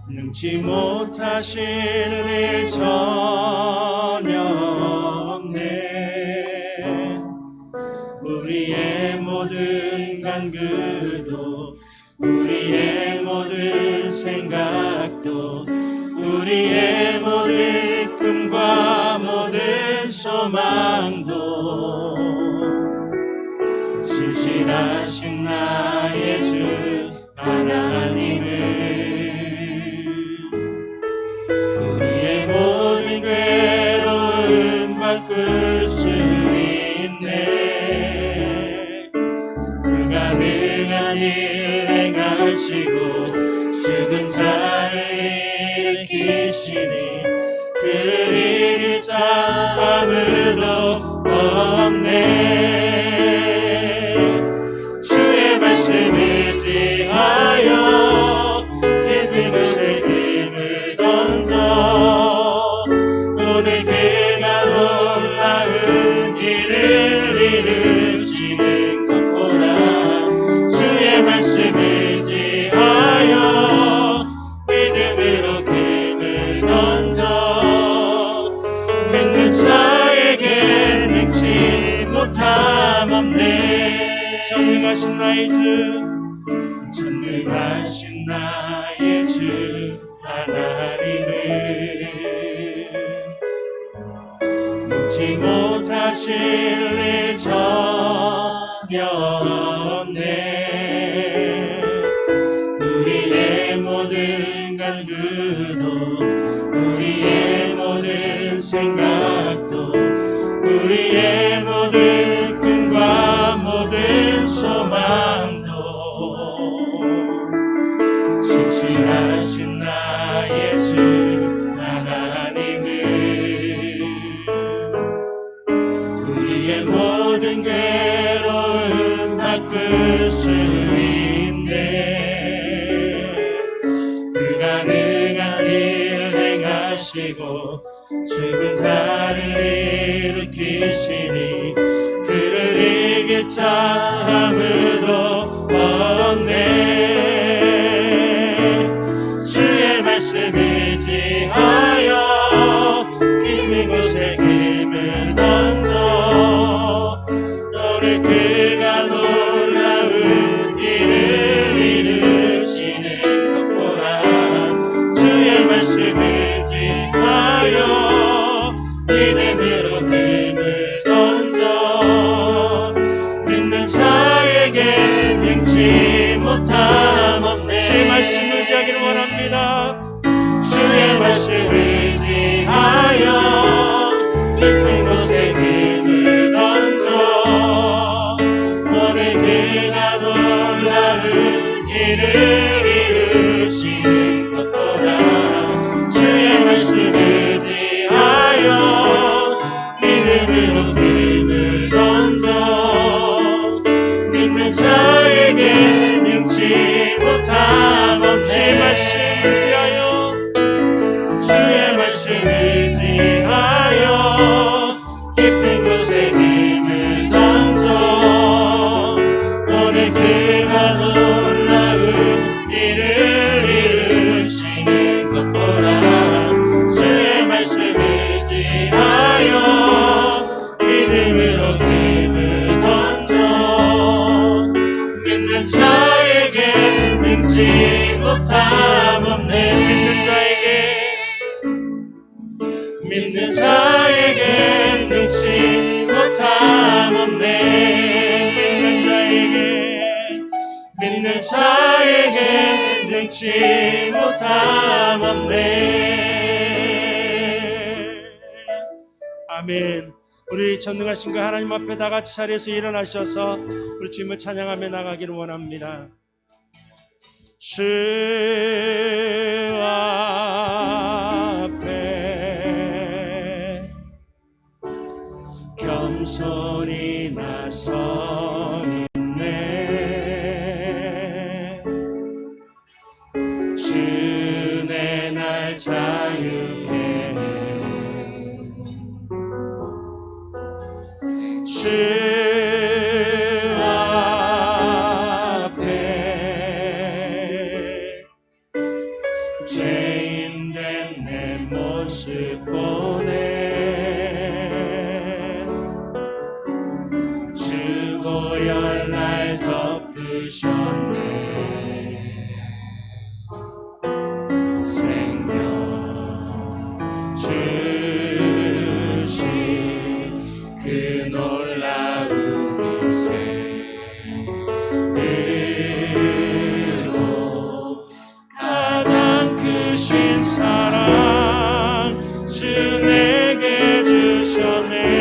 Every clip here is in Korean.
능치 못하실 일 전혀 없네. 우리의 모든 간구도 우리의 모든 생각도 우리의 모든 꿈과 모든 소망도 신실하신 나의 주 하나님을 우리의 모든 괴로움 바꿀 수 있네. 불가능한 일 행하시고 죽은 자를 일으키시니 그를 이길 자 아무도 없네. 주의 말씀 의지하여 깊은 곳에 힘을 던져 오늘 그가 놀라운 일을 이루시는 것 보라. 주의 말씀 의지하여 믿음으로 힘을 던져 믿는 자에게 능치 못함 없네. 전능하신 나의 주 전능하신 나의 주 하나님을 능치 못하실 일 전혀 없네. 우리의 모든 간구도 우리의 모든 생각도 우리의 모든 꿈과 모든 소망도 신실하신 나의 주 하나님을 우리의 모든 괴로움 바꿀 수 있네. 불가능한 일 행하시고 죽은 자를 일으키시니 그를 이길 자 아무도 없네. 주의 말씀 의지하여 깊은 곳에 힘을 던져 오늘 그가 놀라운 일을 이루시는 것 보라. 주의 말씀 의지하여 믿음으로 힘을 던져 믿는 자에게 능치 못함 없네. 주의 말씀 의지하기를 원합니다. 주의 말씀 의지하여 깊은 곳에 힘을 던져 오늘 그가 놀라운 일을 이루시는 것 보라. 주의 말씀 의지하여 믿음으로 힘을 던져 믿는 자에게 능치 못함 없네. 주의 말씀 의지하여 주의 말씀 의지하여 깊은 곳에 힘을 던져 오늘 그가 놀라운 일을 이루시는 것 보라. 주의 말씀 의지하여 믿음으로 힘을 던져 믿는 자에게 능치 못함 없네. 믿는 자에게 능치 못함 없네. 믿는 자에게 능치 못함 없네. 아멘. 우리 전능하신 그 하나님 앞에 다 같이 자리에서 일어나셔서 우리 주님을 찬양하며 나가기를 원합니다. 주 앞에 겸손히 나서 있네. 주 내 날 자유케 주 앞에 죄인된 내 모습 보내 주고열 날 덮으셨네. 생명 주신 그 놀라운 은혜로 가장 크신 사랑 주 내게 주셨네.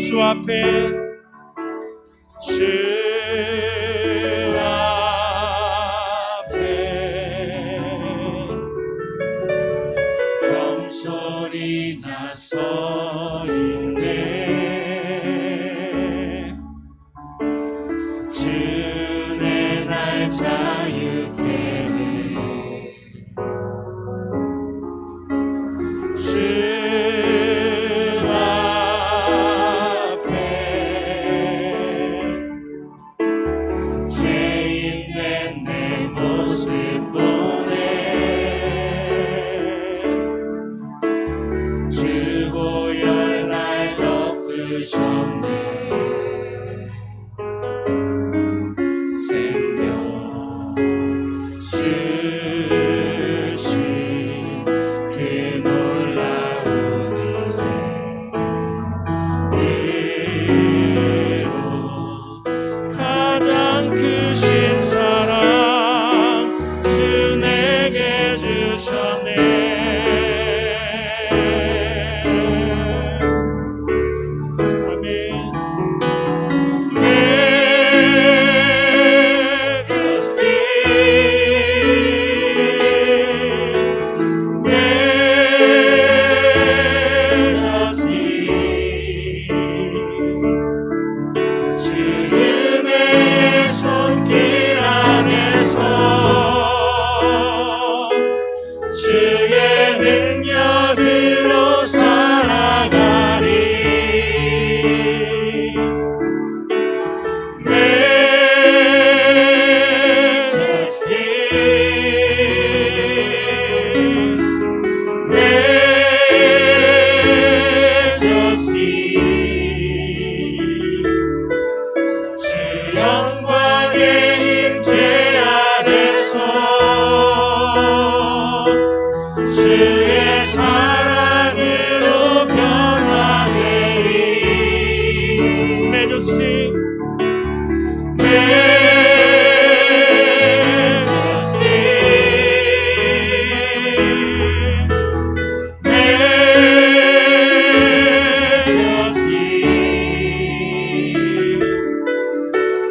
주 앞에 겸손히 나서 있네. 주내 날 자유케 해.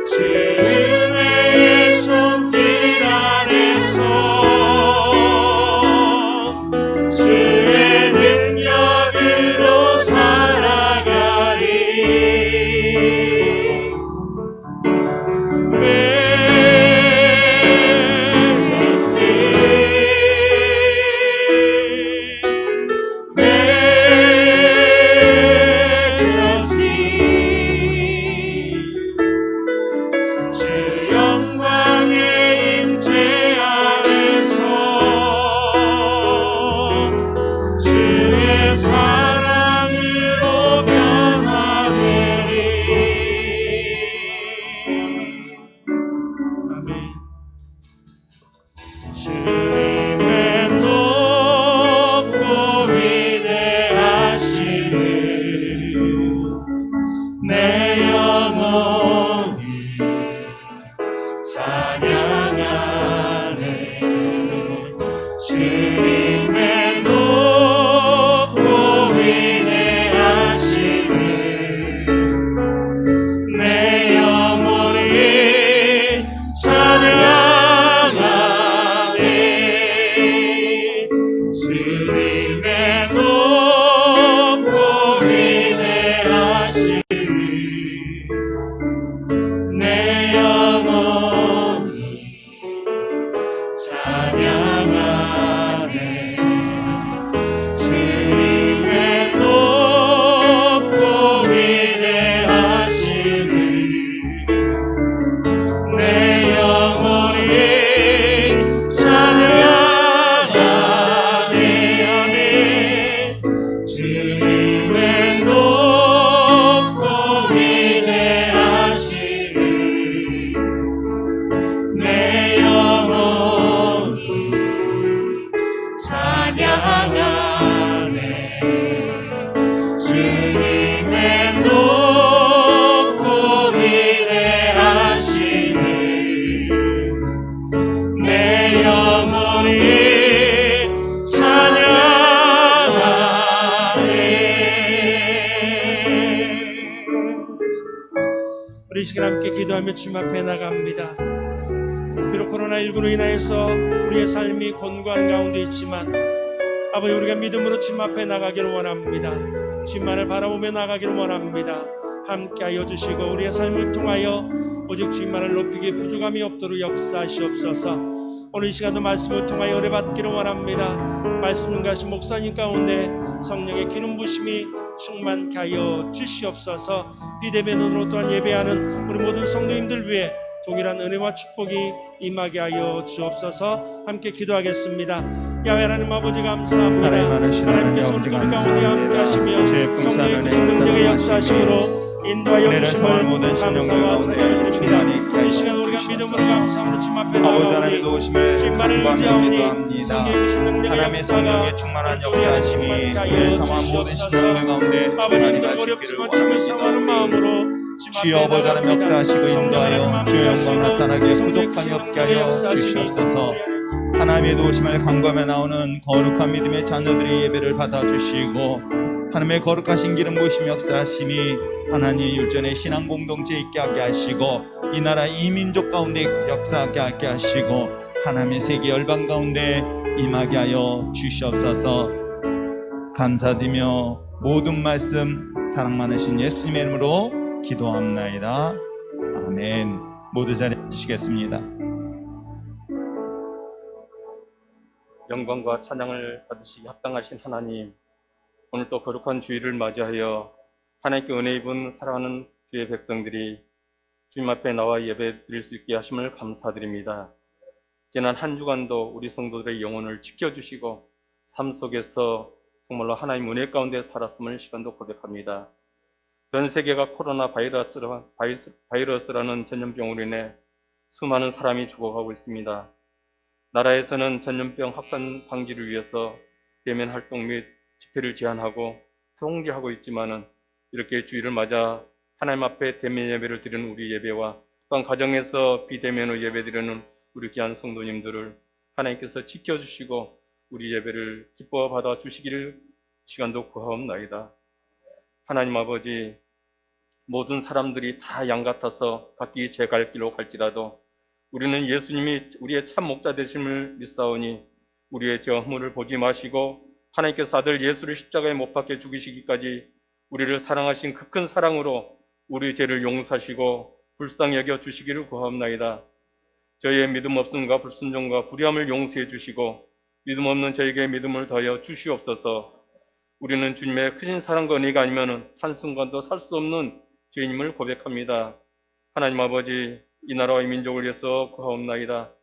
주 기도하며 주님 앞에 나갑니다. 비록 코로나19로 인하여서 우리의 삶이 곤고한 가운데 있지만 아버지, 우리가 믿음으로 주님 앞에 나가기를 원합니다. 주님만을 바라보며 나가기를 원합니다. 함께하여 주시고 우리의 삶을 통하여 오직 주님만을 높이기에 부족함이 없도록 역사하시옵소서. 오늘 이 시간도 말씀을 통하여 은혜 받기를 원합니다. 말씀 전가하신 목사님 가운데 성령의 기름 부심이 충만케 하여 주시옵소서. 비대면 눈으로 또한 예배하는 우리 모든 성도님들 위해 동일한 은혜와 축복이 임하게 하여 주옵소서. 함께 기도하겠습니다. 야훼 하나님 아버지 감사합니다. 하나님께서 오늘 우리 가운데 함께 하시며 성령의 크신 능력의 역사하심으로 인도하여 주심을 감사와 찬양을 드립니다. 이 시간 우리가 믿음으로 감사함으로 주님 앞에 나아오니 주님만을 의지하오니 성령의 크신 능력의 역사가 충만한 역사하심이 우리를 상황 모든 시간들 가운데 아버님들 어렵지만 주님을 사랑하는 마음으로 주여 아버지 하나님 역사하시고 인도하여 주의 영광 나타나게 부족함이 없게 하여 주시옵소서. 하나님의 도우심을 간구하며 나오는 거룩한 믿음의 자녀들의 예배를 받아주시고 하나님의 거룩하신 기름 부으심 역사하심이 하나님의 율전의 신앙 공동체 있게 하게 하시고 이 나라 이 민족 가운데 역사하게 하게 하시고 하나님의 세계 열방 가운데 임하게 하여 주시옵소서. 감사드리며 모든 말씀 사랑 많으신 예수님의 이름으로 기도합나이다. 아멘. 모두 자리해 주시겠습니다. 영광과 찬양을 받으시기 합당하신 하나님, 오늘 또 거룩한 주일을 맞이하여 하나님께 은혜 입은 사랑하는 주의 백성들이 주님 앞에 나와 예배 드릴 수 있게 하심을 감사드립니다. 지난 한 주간도 우리 성도들의 영혼을 지켜주시고 삶 속에서 정말로 하나님 은혜 가운데 살았음을 시간도 고백합니다. 전 세계가 코로나 바이러스라는 전염병으로 인해 수많은 사람이 죽어가고 있습니다. 나라에서는 전염병 확산 방지를 위해서 대면 활동 및 집회를 제한하고 통제하고 있지만은 이렇게 주일을 맞아 하나님 앞에 대면 예배를 드리는 우리 예배와 또한 가정에서 비대면으로 예배 드리는 우리 귀한 성도님들을 하나님께서 지켜주시고 우리 예배를 기뻐 받아 주시기를 시간도 구하옵나이다. 하나님 아버지, 모든 사람들이 다 양 같아서 각기 제 갈 길로 갈지라도 우리는 예수님이 우리의 참 목자 되심을 믿사오니 우리의 죄와 허물을 보지 마시고 하나님께서 아들 예수를 십자가에 못 박혀 죽이시기까지 우리를 사랑하신 그 큰 사랑으로 우리 죄를 용서하시고 불쌍히 여겨 주시기를 구하옵나이다. 저희의 믿음 없음과 불순종과 불의함을 용서해 주시고 믿음 없는 저에게 믿음을 더하여 주시옵소서. 우리는 주님의 크신 사랑과 은혜가 아니면 한순간도 살 수 없는 죄인임을 고백합니다. 하나님 아버지, 이 나라와 이 민족을 위해서 구하옵나이다.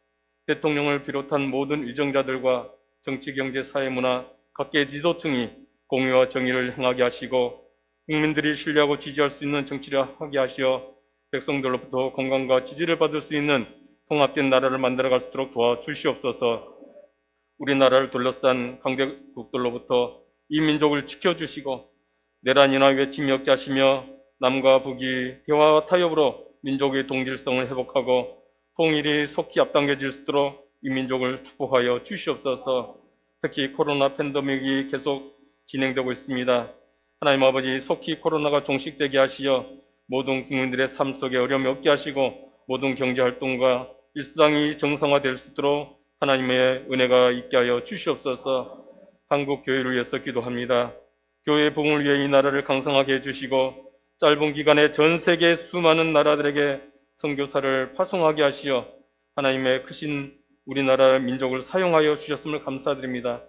대통령을 비롯한 모든 위정자들과 정치, 경제, 사회, 문화 각계 지도층이 공의와 정의를 행하게 하시고 국민들이 신뢰하고 지지할 수 있는 정치를 하게 하시어 백성들로부터 건강과 지지를 받을 수 있는 통합된 나라를 만들어갈 수 있도록 도와주시옵소서. 우리나라를 둘러싼 강대국들로부터 이 민족을 지켜주시고 내란이나 외침 역자하시며 남과 북이 대화와 타협으로 민족의 동질성을 회복하고 통일이 속히 앞당겨질 수 있도록 이 민족을 축복하여 주시옵소서. 특히 코로나 팬데믹이 계속 진행되고 있습니다. 하나님 아버지, 속히 코로나가 종식되게 하시어 모든 국민들의 삶 속에 어려움이 없게 하시고 모든 경제활동과 일상이 정상화될 수 있도록 하나님의 은혜가 있게 하여 주시옵소서. 한국 교회를 위해서 기도합니다. 교회의 부흥을 위해 이 나라를 강성하게 해주시고 짧은 기간에 전 세계 수많은 나라들에게 선교사를 파송하게 하시어 하나님의 크신 우리나라 민족을 사용하여 주셨음을 감사드립니다.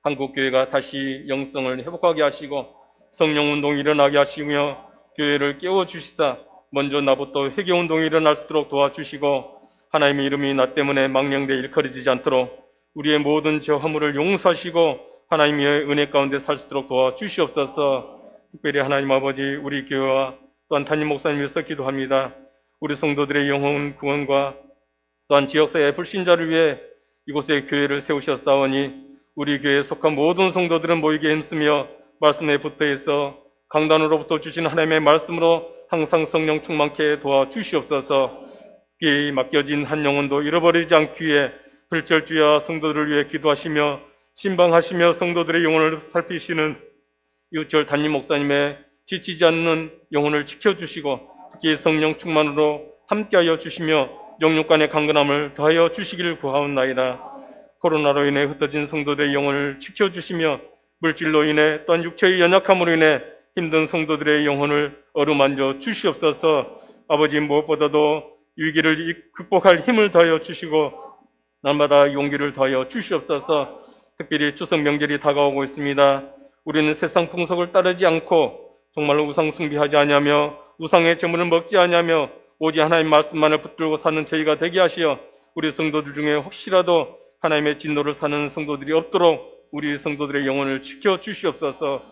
한국 교회가 다시 영성을 회복하게 하시고 성령운동이 일어나게 하시며 교회를 깨워주시사 먼저 나부터 회개운동이 일어날 수 있도록 도와주시고 하나님의 이름이 나 때문에 망령되어 일컬어지지 않도록 우리의 모든 죄 허물을 용서하시고 하나님의 은혜 가운데 살 수 있도록 도와주시옵소서. 특별히 하나님 아버지, 우리 교회와 또한 담임 목사님께서 기도합니다. 우리 성도들의 영혼 구원과 또한 지역사회의 불신자를 위해 이곳에 교회를 세우셨사오니 우리 교회에 속한 모든 성도들은 모이게 힘쓰며 말씀에 붙어있어 강단으로부터 주신 하나님의 말씀으로 항상 성령 충만케 도와주시옵소서. 귀에 맡겨진 한 영혼도 잃어버리지 않기 위해 불철주야 성도들을 위해 기도하시며 신방하시며 성도들의 영혼을 살피시는 유철 담임 목사님의 지치지 않는 영혼을 지켜주시고 특히 성령 충만으로 함께하여 주시며 영육 간의 강건함을 더하여 주시기를 구하옵나이다. 코로나로 인해 흩어진 성도들의 영혼을 지켜주시며 물질로 인해 또한 육체의 연약함으로 인해 힘든 성도들의 영혼을 어루만져 주시옵소서. 아버지, 무엇보다도 위기를 극복할 힘을 더하여 주시고 날마다 용기를 더하여 주시옵소서. 특별히 추석 명절이 다가오고 있습니다. 우리는 세상 풍속을 따르지 않고 정말로 우상 숭배하지 아니하며 우상의 제물을 먹지 아니하며 오직 하나님 말씀만을 붙들고 사는 저희가 되게 하시어 우리 성도들 중에 혹시라도 하나님의 진노를 사는 성도들이 없도록 우리 성도들의 영혼을 지켜 주시옵소서.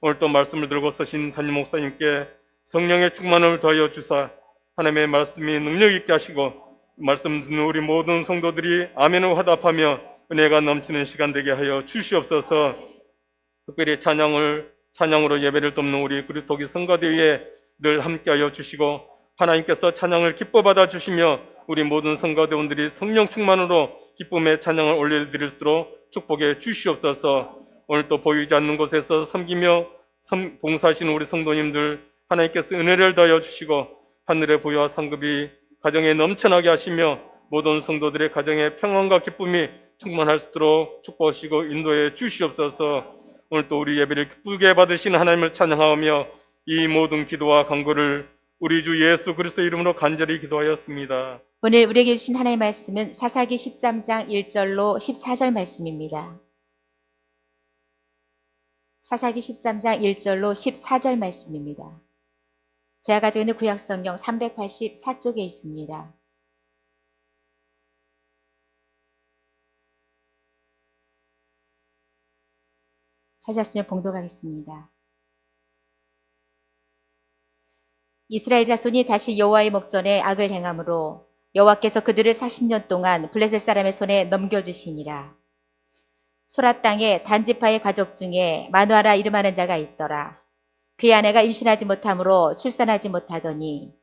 오늘 또 말씀을 들고 서신 담임 목사님께 성령의 충만을 더하여 주사 하나님의 말씀이 능력 있게 하시고 말씀 듣는 우리 모든 성도들이 아멘을 화답하며 은혜가 넘치는 시간 되게 하여 주시옵소서. 특별히 찬양으로 예배를 돕는 우리 그리스도교 성가대회에 늘 함께하여 주시고 하나님께서 찬양을 기뻐 받아 주시며 우리 모든 성가대원들이 성령 충만으로 기쁨의 찬양을 올려드릴 수 있도록 축복해 주시옵소서. 오늘 또 보이지 않는 곳에서 섬기며 봉사하시는 우리 성도님들 하나님께서 은혜를 더하여 주시고 하늘의 부여와 상급이 가정에 넘쳐나게 하시며 모든 성도들의 가정에 평안과 기쁨이 충만할 수 있도록 축복하시고 인도해 주시옵소서. 오늘 또 우리 예배를 기쁘게 받으시는 하나님을 찬양하며 이 모든 기도와 간구를 우리 주 예수 그리스도의 이름으로 간절히 기도하였습니다. 오늘 우리에게 주신 하나님의 말씀은 사사기 13장 1절로 14절 말씀입니다. 사사기 13장 1절로 14절 말씀입니다. 제가 가지고 있는 구약성경 384쪽에 있습니다. 찾았으면 봉독하겠습니다. 이스라엘 자손이 다시 여호와의 목전에 악을 행함으로 여호와께서 그들을 40년 동안 블레셋 사람의 손에 넘겨주시니라. 소라 땅에 단지파의 가족 중에 마누아라 이름하는 자가 있더라. 그의 아내가 임신하지 못함으로 출산하지 못하더니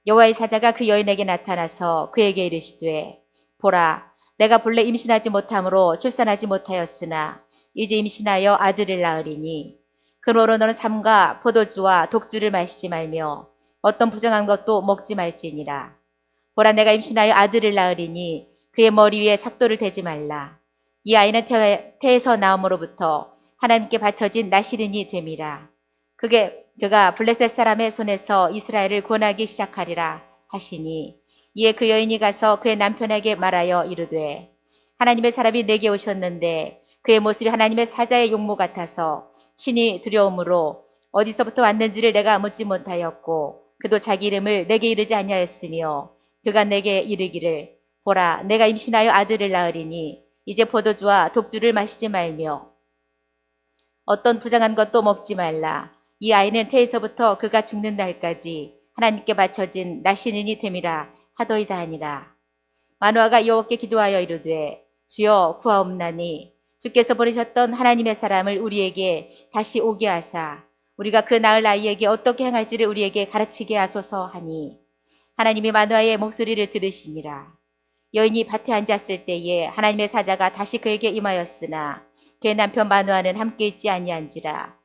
여호와의 사자가 그 여인에게 나타나서 그에게 이르시되 보라, 내가 본래 임신하지 못함으로 출산하지 못하였으나 이제 임신하여 아들을 낳으리니 그러므로 너는 삼가 포도주와 독주를 마시지 말며 어떤 부정한 것도 먹지 말지니라. 보라, 내가 임신하여 아들을 낳으리니 그의 머리 위에 삭도를 대지 말라. 이 아이는 태에서 나옴으로부터 하나님께 바쳐진 나시린이 됨이라. 그가 블레셋 사람의 손에서 이스라엘을 구원하기 시작하리라 하시니 이에 그 여인이 가서 그의 남편에게 말하여 이르되 하나님의 사람이 내게 오셨는데 그의 모습이 하나님의 사자의 용모 같아서 신이 두려움으로 어디서부터 왔는지를 내가 묻지 못하였고 그도 자기 이름을 내게 이르지 아니하였으며 그가 내게 이르기를 보라, 내가 임신하여 아들을 낳으리니 이제 포도주와 독주를 마시지 말며 어떤 부정한 것도 먹지 말라. 이 아이는 태에서부터 그가 죽는 날까지 하나님께 바쳐진 나시린이 됨이라 하더이다 하니라. 마누아가 여호와께 기도하여 이르되 주여 구하옵나니 주께서 보내셨던 하나님의 사람을 우리에게 다시 오게 하사 우리가 그 낳을 아이에게 어떻게 행할지를 우리에게 가르치게 하소서 하니 하나님이 마누아의 목소리를 들으시니라. 여인이 밭에 앉았을 때에 하나님의 사자가 다시 그에게 임하였으나 그의 남편 마누아는 함께 있지 아니한지라.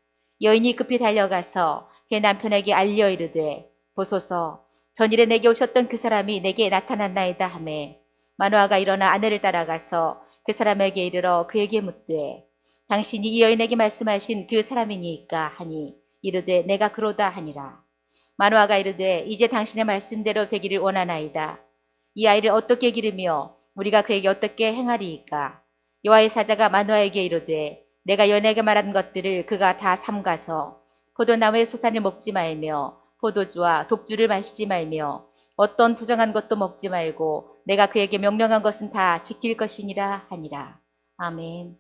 여인이 급히 달려가서 그의 남편에게 알려 이르되 보소서, 전일에 내게 오셨던 그 사람이 내게 나타났나이다 하매 마누아가 일어나 아내를 따라가서 그 사람에게 이르러 그에게 묻되 당신이 이 여인에게 말씀하신 그 사람이니까 하니 이르되 내가 그로다 하니라. 마누아가 이르되 이제 당신의 말씀대로 되기를 원하나이다. 이 아이를 어떻게 기르며 우리가 그에게 어떻게 행하리이까? 여호와의 사자가 마누아에게 이르되 내가 여인에게 말한 것들을 그가 다 삼가서 포도나무의 소산을 먹지 말며 포도주와 독주를 마시지 말며 어떤 부정한 것도 먹지 말고 내가 그에게 명령한 것은 다 지킬 것이니라 하니라. 아멘.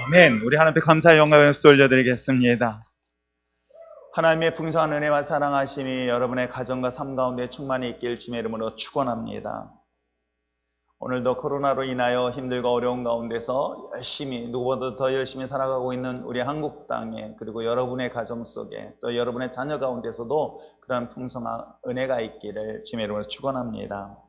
아멘. 우리 하나님께 감사의 영광을 올려드리겠습니다. 하나님의 풍성한 은혜와 사랑하심이 여러분의 가정과 삶 가운데 충만히 있길 주님의 이름으로 축원합니다. 오늘도 코로나로 인하여 힘들고 어려운 가운데서 열심히, 누구보다 더 열심히 살아가고 있는 우리 한국 땅에, 그리고 여러분의 가정 속에, 또 여러분의 자녀 가운데서도 그런 풍성한 은혜가 있기를 주님의 이름으로 축원합니다.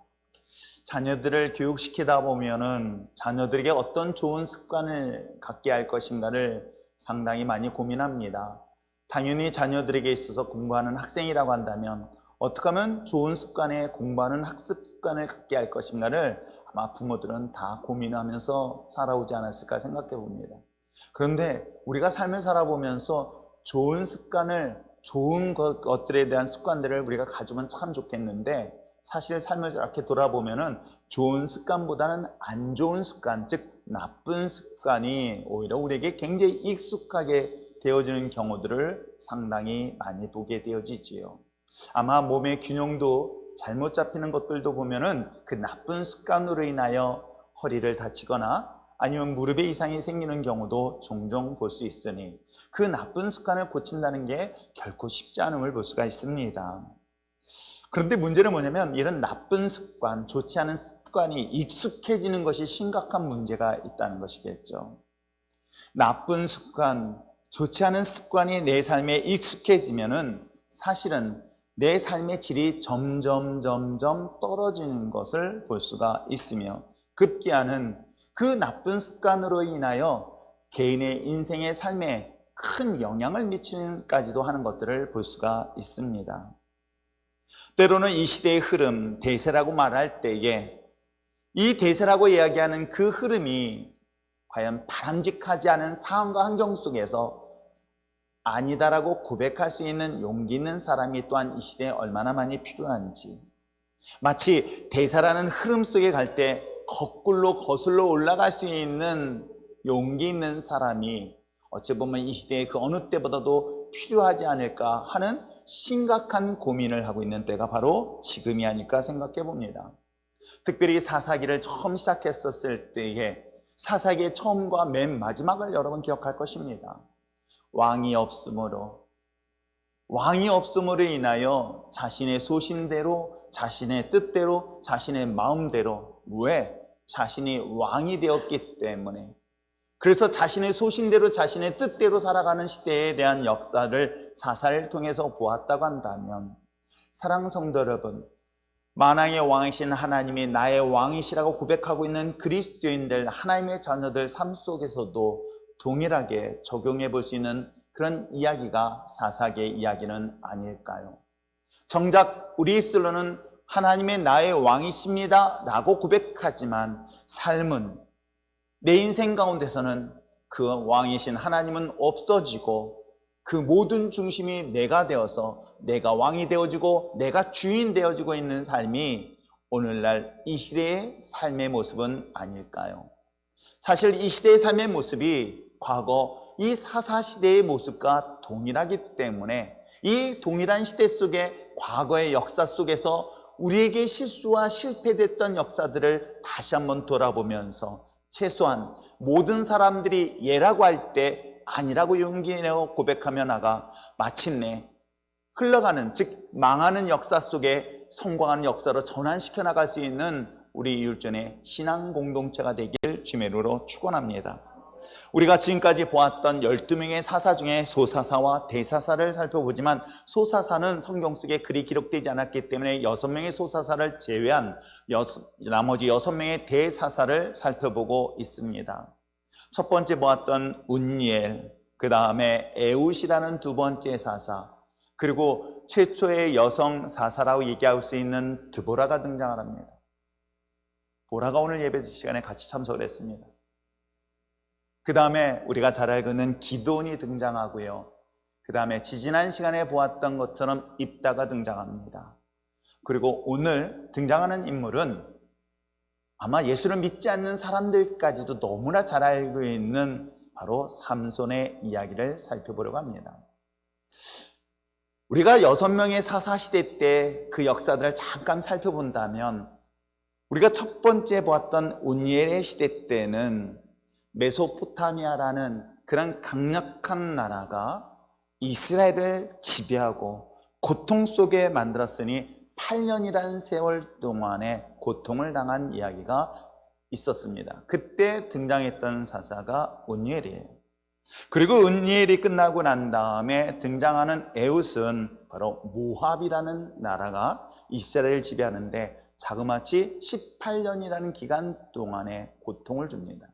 자녀들을 교육시키다 보면은 자녀들에게 어떤 좋은 습관을 갖게 할 것인가를 상당히 많이 고민합니다. 당연히 자녀들에게 있어서 공부하는 학생이라고 한다면 어떻게 하면 좋은 습관에 공부하는 학습 습관을 갖게 할 것인가를 아마 부모들은 다 고민하면서 살아오지 않았을까 생각해 봅니다. 그런데 우리가 삶을 살아보면서 좋은 습관을, 좋은 것들에 대한 습관들을 우리가 가지면 참 좋겠는데, 사실 삶을 이렇게 돌아보면은 좋은 습관보다는 안 좋은 습관, 즉 나쁜 습관이 오히려 우리에게 굉장히 익숙하게 되어지는 경우들을 상당히 많이 보게 되어지지요. 아마 몸의 균형도 잘못 잡히는 것들도 보면은 그 나쁜 습관으로 인하여 허리를 다치거나 아니면 무릎에 이상이 생기는 경우도 종종 볼 수 있으니 그 나쁜 습관을 고친다는 게 결코 쉽지 않음을 볼 수가 있습니다. 그런데 문제는 뭐냐면 이런 나쁜 습관, 좋지 않은 습관이 익숙해지는 것이 심각한 문제가 있다는 것이겠죠. 나쁜 습관, 좋지 않은 습관이 내 삶에 익숙해지면은 사실은 내 삶의 질이 점점 떨어지는 것을 볼 수가 있으며, 급기야는 그 나쁜 습관으로 인하여 개인의 인생의 삶에 큰 영향을 미치는까지도 하는 것들을 볼 수가 있습니다. 때로는 이 시대의 흐름, 대세라고 말할 때에 이 대세라고 이야기하는 그 흐름이 과연 바람직하지 않은 상황과 환경 속에서 아니다라고 고백할 수 있는 용기 있는 사람이 또한 이 시대에 얼마나 많이 필요한지, 마치 대사라는 흐름 속에 갈 때 거꾸로 거슬러 올라갈 수 있는 용기 있는 사람이 어찌 보면 이 시대에 그 어느 때보다도 필요하지 않을까 하는 심각한 고민을 하고 있는 때가 바로 지금이 아닐까 생각해 봅니다. 특별히 사사기를 처음 시작했었을 때에 사사기의 처음과 맨 마지막을 여러분 기억할 것입니다. 왕이 없으므로 인하여 자신의 소신대로, 자신의 뜻대로, 자신의 마음대로, 왜? 자신이 왕이 되었기 때문에, 그래서 자신의 소신대로, 자신의 뜻대로 살아가는 시대에 대한 역사를 사사를 통해서 보았다고 한다면, 사랑하는 성도 여러분, 만왕의 왕이신 하나님이 나의 왕이시라고 고백하고 있는 그리스도인들, 하나님의 자녀들 삶 속에서도 동일하게 적용해 볼 수 있는 그런 이야기가 사사기의 이야기는 아닐까요? 정작 우리 입술로는 하나님의 나의 왕이십니다 라고 고백하지만 삶은, 내 인생 가운데서는 그 왕이신 하나님은 없어지고 그 모든 중심이 내가 되어서 내가 왕이 되어지고 내가 주인 되어지고 있는 삶이 오늘날 이 시대의 삶의 모습은 아닐까요? 사실 이 시대의 삶의 모습이 과거 이 사사시대의 모습과 동일하기 때문에 이 동일한 시대 속에 과거의 역사 속에서 우리에게 실수와 실패됐던 역사들을 다시 한번 돌아보면서 최소한 모든 사람들이 예라고 할 때 아니라고 용기내어 고백하며 나가 마침내 흘러가는, 즉 망하는 역사 속에 성공하는 역사로 전환시켜 나갈 수 있는 우리 율전의 신앙 공동체가 되길 주님의 이름으로 축원합니다. 우리가 지금까지 보았던 12명의 사사 중에 소사사와 대사사를 살펴보지만 소사사는 성경 속에 글이 기록되지 않았기 때문에 6명의 소사사를 제외한 나머지 6명의 대사사를 살펴보고 있습니다. 첫 번째 보았던 운니엘, 그 다음에 에웃이라는 두 번째 사사, 그리고 최초의 여성 사사라고 얘기할 수 있는 드보라가 등장을 합니다. 보라가 오늘 예배 시간에 같이 참석을 했습니다. 그 다음에 우리가 잘 알고 있는 기도온이 등장하고요. 그 다음에 지지난 시간에 보았던 것처럼 입다가 등장합니다. 그리고 오늘 등장하는 인물은 아마 예수를 믿지 않는 사람들까지도 너무나 잘 알고 있는 바로 삼손의 이야기를 살펴보려고 합니다. 우리가 6명의 사사시대 때 그 역사들을 잠깐 살펴본다면, 우리가 첫 번째 보았던 운니엘의 시대 때는 메소포타미아라는 그런 강력한 나라가 이스라엘을 지배하고 고통 속에 만들었으니 8년이라는 세월 동안에 고통을 당한 이야기가 있었습니다. 그때 등장했던 사사가 온니엘이에요. 그리고 온니엘이 끝나고 난 다음에 등장하는 에웃은 바로 모압이라는 나라가 이스라엘을 지배하는데 자그마치 18년이라는 기간 동안의 고통을 줍니다.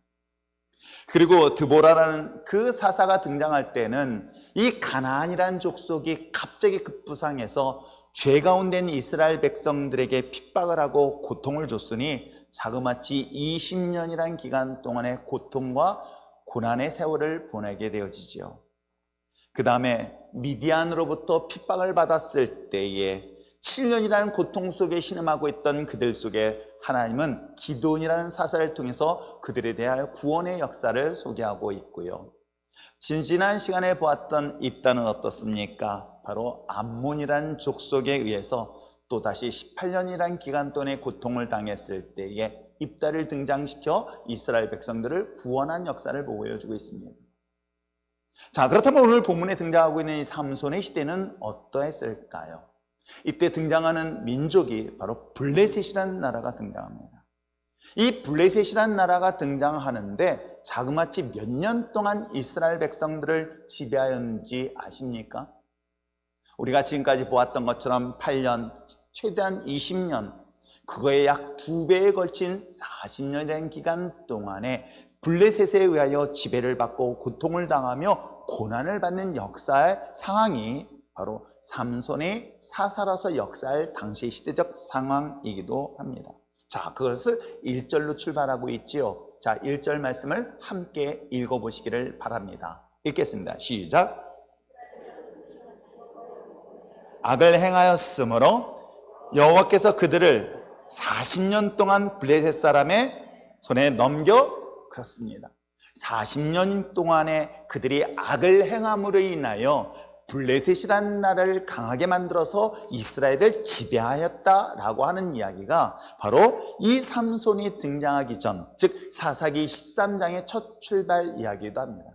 그리고 드보라라는 그 사사가 등장할 때는 이 가나안이라는 족속이 갑자기 급부상해서 죄 가운데 있는 이스라엘 백성들에게 핍박을 하고 고통을 줬으니 자그마치 20년이라는 기간 동안의 고통과 고난의 세월을 보내게 되어지지요. 그 다음에 미디안으로부터 핍박을 받았을 때에 7년이라는 고통 속에 신음하고 있던 그들 속에 하나님은 기드온이라는 사사를 통해서 그들에 대하여 구원의 역사를 소개하고 있고요. 지난 시간에 보았던 입다는 어떻습니까? 바로 암몬이라는 족속에 의해서 또다시 18년이라는 기간 동안의 고통을 당했을 때에 입다를 등장시켜 이스라엘 백성들을 구원한 역사를 보여주고 있습니다. 자, 그렇다면 오늘 본문에 등장하고 있는 이 삼손의 시대는 어떠했을까요? 이때 등장하는 민족이 바로 블레셋이라는 나라가 등장합니다. 이 블레셋이라는 나라가 등장하는데 자그마치 몇 년 동안 이스라엘 백성들을 지배하였는지 아십니까? 우리가 지금까지 보았던 것처럼 8년, 최대한 20년, 그거에 약 2배에 걸친 40년이라는 기간 동안에 블레셋에 의하여 지배를 받고 고통을 당하며 고난을 받는 역사의 상황이 바로 삼손의 사사로서 역사할 당시 시대적 상황이기도 합니다. 자, 그것을 1절로 출발하고 있지요. 자, 1절 말씀을 함께 읽어보시기를 바랍니다. 읽겠습니다. 시작. 악을 행하였으므로 여호와께서 그들을 40년 동안 블레셋 사람의 손에 그렇습니다. 40년 동안에 그들이 악을 행함으로 인하여 블레셋이라는 나라를 강하게 만들어서 이스라엘을 지배하였다라고 하는 이야기가 바로 이 삼손이 등장하기 전, 즉 사사기 13장의 첫 출발 이야기도 합니다.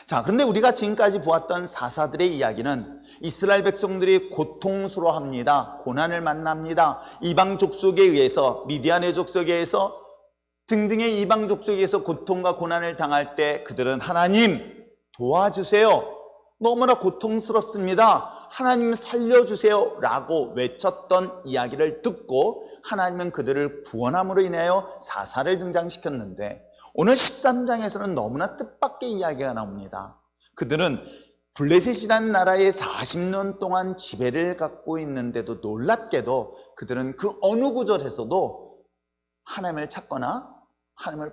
자, 그런데 우리가 지금까지 보았던 사사들의 이야기는 이스라엘 백성들이 고통스러워합니다. 고난을 만납니다. 이방 족속에 의해서, 미디안의 족속에 의해서 등등의 이방 족속에 의해서 고통과 고난을 당할 때 그들은 하나님 도와주세요. 너무나 고통스럽습니다. 하나님 살려주세요 라고 외쳤던 이야기를 듣고 하나님은 그들을 구원함으로 인하여 사사를 등장시켰는데 오늘 13장에서는 너무나 뜻밖의 이야기가 나옵니다. 그들은 블레셋이라는 나라에 40년 동안 지배를 갖고 있는데도 놀랍게도 그들은 그 어느 구절에서도 하나님을 찾거나 하나님을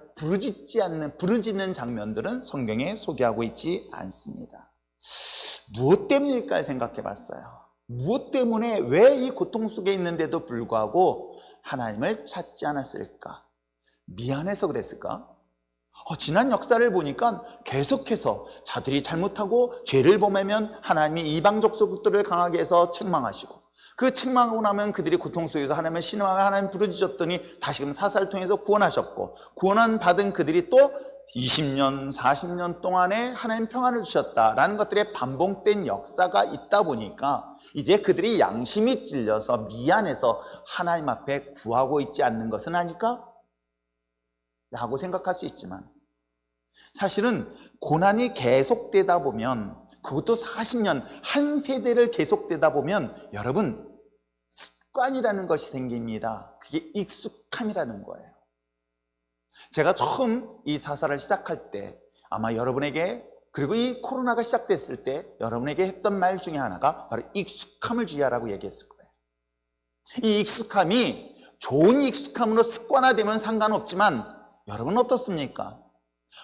부르짖는 장면들은 성경에 소개하고 있지 않습니다. 무엇 때문일까 생각해 봤어요. 무엇 때문에 왜 이 고통 속에 있는데도 불구하고 하나님을 찾지 않았을까? 미안해서 그랬을까? 지난 역사를 보니까 계속해서 자들이 잘못하고 죄를 범하면 하나님이 이방 족속들을 강하게 해서 책망하시고 그 책망하고 나면 그들이 고통 속에서 하나님을 신음하며 하나님 부르짖었더니 다시금 사사를 통해서 구원하셨고 구원한 받은 그들이 또 20년, 40년 동안에 하나님 평안을 주셨다라는 것들의 반복된 역사가 있다 보니까 이제 그들이 양심이 찔려서 미안해서 하나님 앞에 구하고 있지 않는 것은 아닐까? 라고 생각할 수 있지만 사실은 고난이 계속되다 보면 그것도 40년, 한 세대를 계속되다 보면 여러분 습관이라는 것이 생깁니다. 그게 익숙함이라는 거예요. 제가 처음 이 사사를 시작할 때 아마 여러분에게 그리고 이 코로나가 시작됐을 때 여러분에게 했던 말 중에 하나가 바로 익숙함을 주의하라고 얘기했을 거예요. 이 익숙함이 좋은 익숙함으로 습관화되면 상관없지만 여러분 어떻습니까?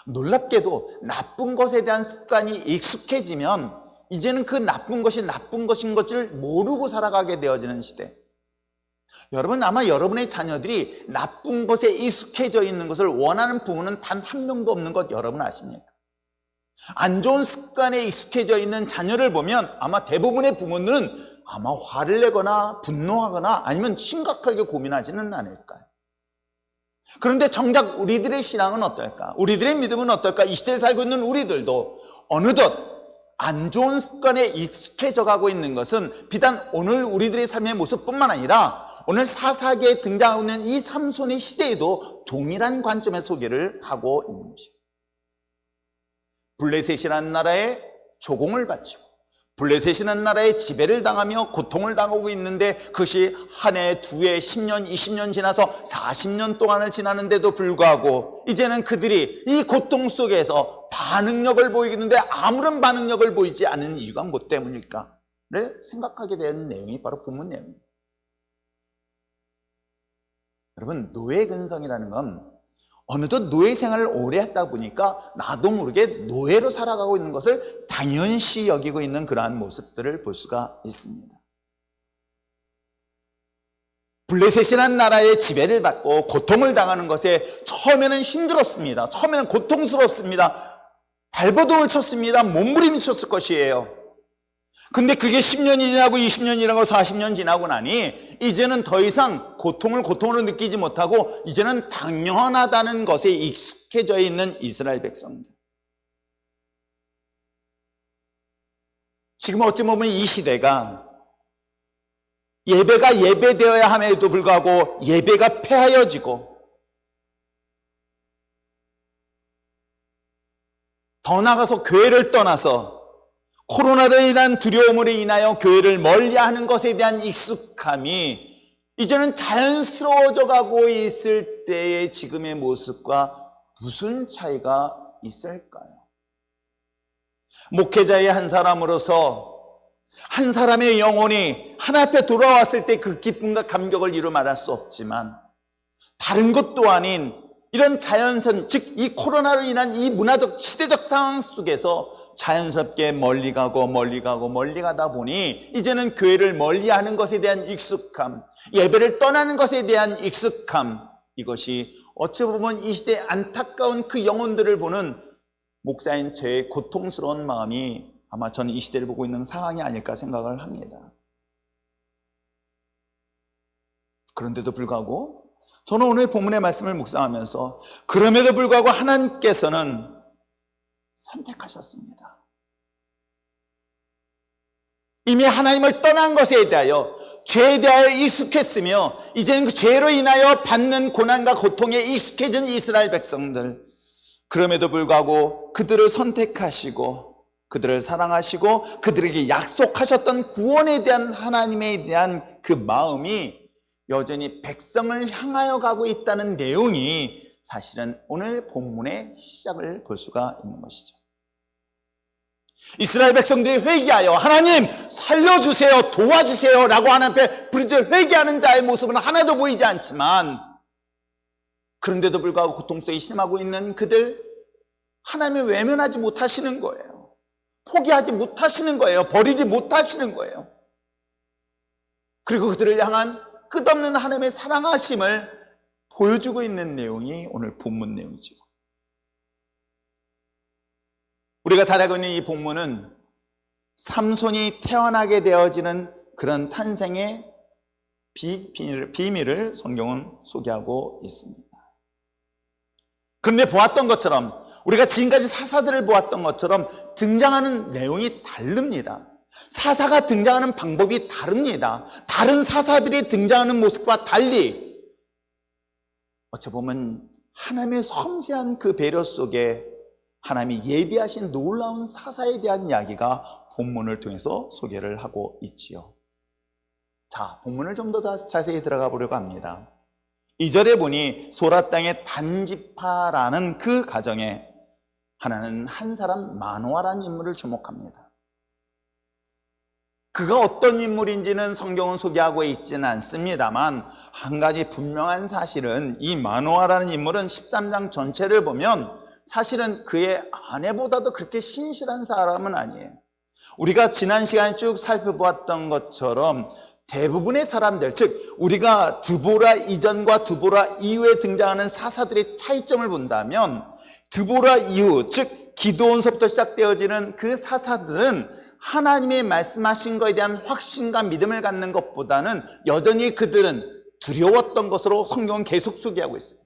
놀랍게도 나쁜 것에 대한 습관이 익숙해지면 이제는 그 나쁜 것이 나쁜 것인 것을 모르고 살아가게 되어지는 시대. 여러분 아마 여러분의 자녀들이 나쁜 것에 익숙해져 있는 것을 원하는 부모는 단 한 명도 없는 것 여러분 아십니까? 안 좋은 습관에 익숙해져 있는 자녀를 보면 아마 대부분의 부모들은 아마 화를 내거나 분노하거나 아니면 심각하게 고민하지는 않을까요? 그런데 정작 우리들의 신앙은 어떨까? 우리들의 믿음은 어떨까? 이 시대를 살고 있는 우리들도 어느덧 안 좋은 습관에 익숙해져 가고 있는 것은 비단 오늘 우리들의 삶의 모습뿐만 아니라 오늘 사사기에 등장하고 있는 이 삼손의 시대에도 동일한 관점의 소개를 하고 있는 것입니다. 블레셋이라는 나라에 조공을 바치고 블레셋이라는 나라에 지배를 당하며 고통을 당하고 있는데 그것이 한 해, 두 해, 10년, 20년 지나서 40년 동안을 지나는데도 불구하고 이제는 그들이 이 고통 속에서 반응력을 보이겠는데 아무런 반응력을 보이지 않는 이유가 뭐 때문일까를 생각하게 된 내용이 바로 본문 내용입니다. 여러분, 노예 근성이라는 건 어느덧 노예 생활을 오래 했다 보니까 나도 모르게 노예로 살아가고 있는 것을 당연시 여기고 있는 그러한 모습들을 볼 수가 있습니다. 블레셋이라는 나라의 지배를 받고 고통을 당하는 것에 처음에는 힘들었습니다. 처음에는 고통스럽습니다. 발버둥을 쳤습니다. 몸부림을 쳤을 것이에요. 근데 그게 10년이 지나고 20년이 지나고 40년 지나고 나니 이제는 더 이상 고통으로 느끼지 못하고 이제는 당연하다는 것에 익숙해져 있는 이스라엘 백성들. 지금 어찌 보면 이 시대가 예배가 예배되어야 함에도 불구하고 예배가 폐하여지고 더 나아가서 교회를 떠나서 코로나로 인한 두려움으로 인하여 교회를 멀리하는 것에 대한 익숙함이 이제는 자연스러워져 가고 있을 때의 지금의 모습과 무슨 차이가 있을까요? 목회자의 한 사람으로서 한 사람의 영혼이 하나님 앞에 돌아왔을 때 그 기쁨과 감격을 이루 말할 수 없지만 다른 것도 아닌 이런 자연선, 즉 이 코로나로 인한 이 문화적 시대적 상황 속에서 자연스럽게 멀리 가다 보니 이제는 교회를 멀리하는 것에 대한 익숙함, 예배를 떠나는 것에 대한 익숙함, 이것이 어찌 보면 이 시대의 안타까운 그 영혼들을 보는 목사인 저의 고통스러운 마음이 아마 저는 이 시대를 보고 있는 상황이 아닐까 생각을 합니다. 그런데도 불구하고 저는 오늘 본문의 말씀을 묵상하면서 그럼에도 불구하고 하나님께서는 선택하셨습니다. 이미 하나님을 떠난 것에 대하여 죄에 대하여 익숙했으며 이제는 그 죄로 인하여 받는 고난과 고통에 익숙해진 이스라엘 백성들, 그럼에도 불구하고 그들을 선택하시고 그들을 사랑하시고 그들에게 약속하셨던 구원에 대한 하나님에 대한 그 마음이 여전히 백성을 향하여 가고 있다는 내용이 사실은 오늘 본문의 시작을 볼 수가 있는 것이죠. 이스라엘 백성들이 회개하여 하나님 살려주세요, 도와주세요 라고 하나님 앞에 부르짖어 회개하는 자의 모습은 하나도 보이지 않지만 그런데도 불구하고 고통 속에 신음하고 있는 그들, 하나님을 외면하지 못하시는 거예요. 포기하지 못하시는 거예요. 버리지 못하시는 거예요. 그리고 그들을 향한 끝없는 하나님의 사랑하심을 보여주고 있는 내용이 오늘 본문 내용이죠. 우리가 잘 알고 있는 이 본문은 삼손이 태어나게 되어지는 그런 탄생의 비밀을 성경은 소개하고 있습니다. 그런데 보았던 것처럼 우리가 지금까지 사사들을 보았던 것처럼 등장하는 내용이 다릅니다. 사사가 등장하는 방법이 다릅니다. 다른 사사들이 등장하는 모습과 달리 어쩌보면 하나님의 섬세한 그 배려 속에 하나님이 예비하신 놀라운 사사에 대한 이야기가 본문을 통해서 소개를 하고 있지요. 자, 본문을 좀 더 자세히 들어가 보려고 합니다. 2절에 보니 소라 땅의 단지파라는 그 가정에 하나는 한 사람 마노아라는 인물을 주목합니다. 그가 어떤 인물인지는 성경은 소개하고 있지는 않습니다만 한 가지 분명한 사실은 이 마노아라는 인물은 13장 전체를 보면 사실은 그의 아내보다도 그렇게 신실한 사람은 아니에요. 우리가 지난 시간에 쭉 살펴보았던 것처럼 대부분의 사람들, 즉 우리가 드보라 이전과 드보라 이후에 등장하는 사사들의 차이점을 본다면 드보라 이후, 즉 기드온서부터 시작되어지는 그 사사들은 하나님의 말씀하신 것에 대한 확신과 믿음을 갖는 것보다는 여전히 그들은 두려웠던 것으로 성경은 계속 소개하고 있어요.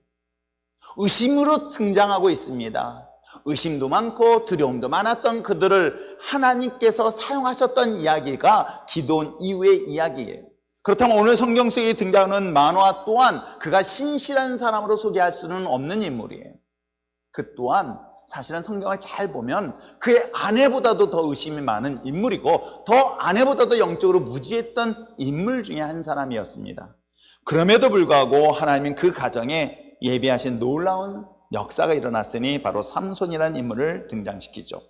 의심으로 등장하고 있습니다. 의심도 많고 두려움도 많았던 그들을 하나님께서 사용하셨던 이야기가 기도원 이후의 이야기예요. 그렇다면 오늘 성경 속에 등장하는 마노아 또한 그가 신실한 사람으로 소개할 수는 없는 인물이에요. 그 또한 사실은 성경을 잘 보면 그의 아내보다도 더 의심이 많은 인물이고 더 아내보다도 영적으로 무지했던 인물 중에 한 사람이었습니다. 그럼에도 불구하고 하나님은 그 가정에 예비하신 놀라운 역사가 일어났으니 바로 삼손이라는 인물을 등장시키죠.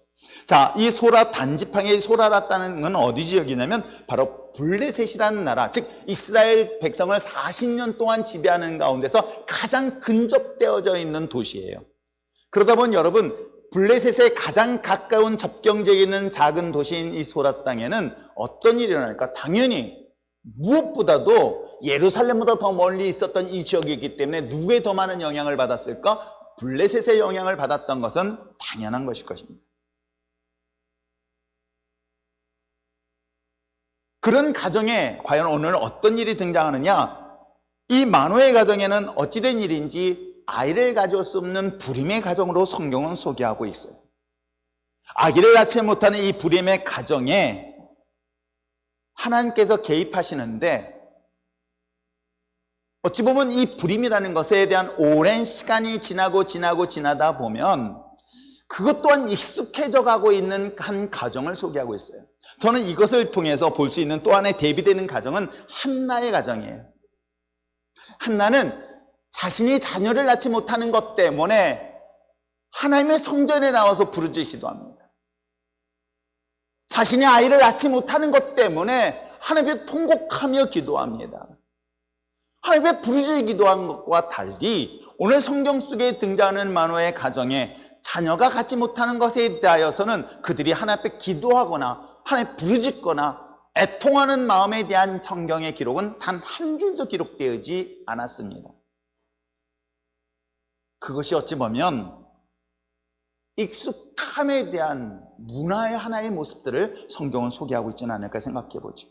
자, 이 소라 단지팡의 소라랐다는 건 어디 지역이냐면 바로 블레셋이라는 나라, 즉 이스라엘 백성을 40년 동안 지배하는 가운데서 가장 근접되어져 있는 도시예요. 그러다 보니 여러분, 블레셋에 가장 가까운 접경지에 있는 작은 도시인 이 소라 땅에는 어떤 일이 일어날까? 당연히 무엇보다도 예루살렘보다 더 멀리 있었던 이 지역이기 때문에 누구에 더 많은 영향을 받았을까? 블레셋의 영향을 받았던 것은 당연한 것일 것입니다. 그런 가정에 과연 오늘 어떤 일이 등장하느냐? 이 마노의 가정에는 어찌된 일인지 아이를 가질 수 없는 불임의 가정으로 성경은 소개하고 있어요. 아기를 낳지 못하는 이 불임의 가정에 하나님께서 개입하시는데 어찌 보면 이 불임이라는 것에 대한 오랜 시간이 지나다 보면 그것 또한 익숙해져 가고 있는 한 가정을 소개하고 있어요. 저는 이것을 통해서 볼 수 있는 또 하나의 대비되는 가정은 한나의 가정이에요. 한나는 자신이 자녀를 낳지 못하는 것 때문에 하나님의 성전에 나와서 부르짖기도 합니다. 자신의 아이를 낳지 못하는 것 때문에 하나님께 통곡하며 기도합니다. 하나님께 부르짖기도 한 것과 달리 오늘 성경 속에 등장하는 마노의 가정에 자녀가 갖지 못하는 것에 대하여서는 그들이 하나님 앞에 기도하거나 하나님 부르짖거나 애통하는 마음에 대한 성경의 기록은 단 한 줄도 기록되지 않았습니다. 그것이 어찌 보면 익숙함에 대한 문화의 하나의 모습들을 성경은 소개하고 있지는 않을까 생각해 보죠.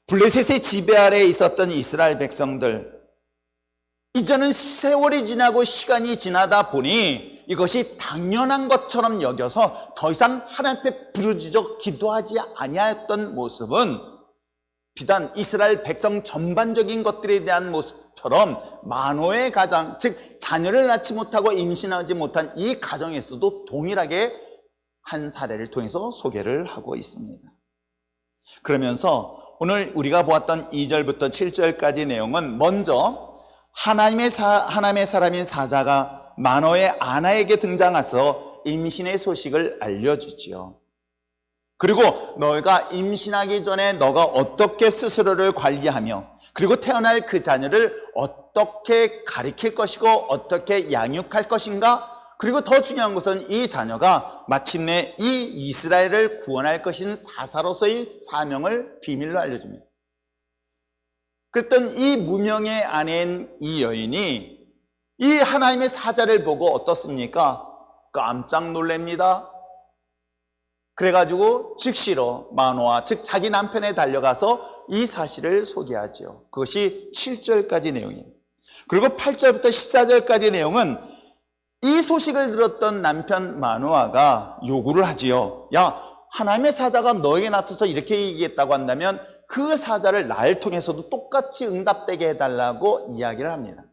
블레셋의 지배 아래에 있었던 이스라엘 백성들, 이제는 세월이 지나고 시간이 지나다 보니 이것이 당연한 것처럼 여겨서 더 이상 하나님 앞에 부르짖어 기도하지 아니하였던 모습은 비단 이스라엘 백성 전반적인 것들에 대한 모습처럼 마노의 가정, 즉 자녀를 낳지 못하고 임신하지 못한 이 가정에서도 동일하게 한 사례를 통해서 소개를 하고 있습니다. 그러면서 오늘 우리가 보았던 2절부터 7절까지 내용은 먼저 하나님의 사람인 사자가 마노의 아내에게 등장해서 임신의 소식을 알려주지요. 그리고 너희가 임신하기 전에 너가 어떻게 스스로를 관리하며 그리고 태어날 그 자녀를 어떻게 가리킬 것이고 어떻게 양육할 것인가, 그리고 더 중요한 것은 이 자녀가 마침내 이 이스라엘을 구원할 것인 사사로서의 사명을 비밀로 알려줍니다. 그랬던 이 무명의 아내인 이 여인이 이 하나님의 사자를 보고 어떻습니까? 깜짝 놀랍니다. 그래가지고 즉시로 마노아, 즉 자기 남편에 달려가서 이 사실을 소개하죠. 그것이 7절까지 내용이에요. 그리고 8절부터 14절까지 내용은 이 소식을 들었던 남편 마노아가 요구를 하지요. 야, 하나님의 사자가 너에게 나타나서 이렇게 얘기했다고 한다면 그 사자를 날 통해서도 똑같이 응답되게 해달라고 이야기를 합니다.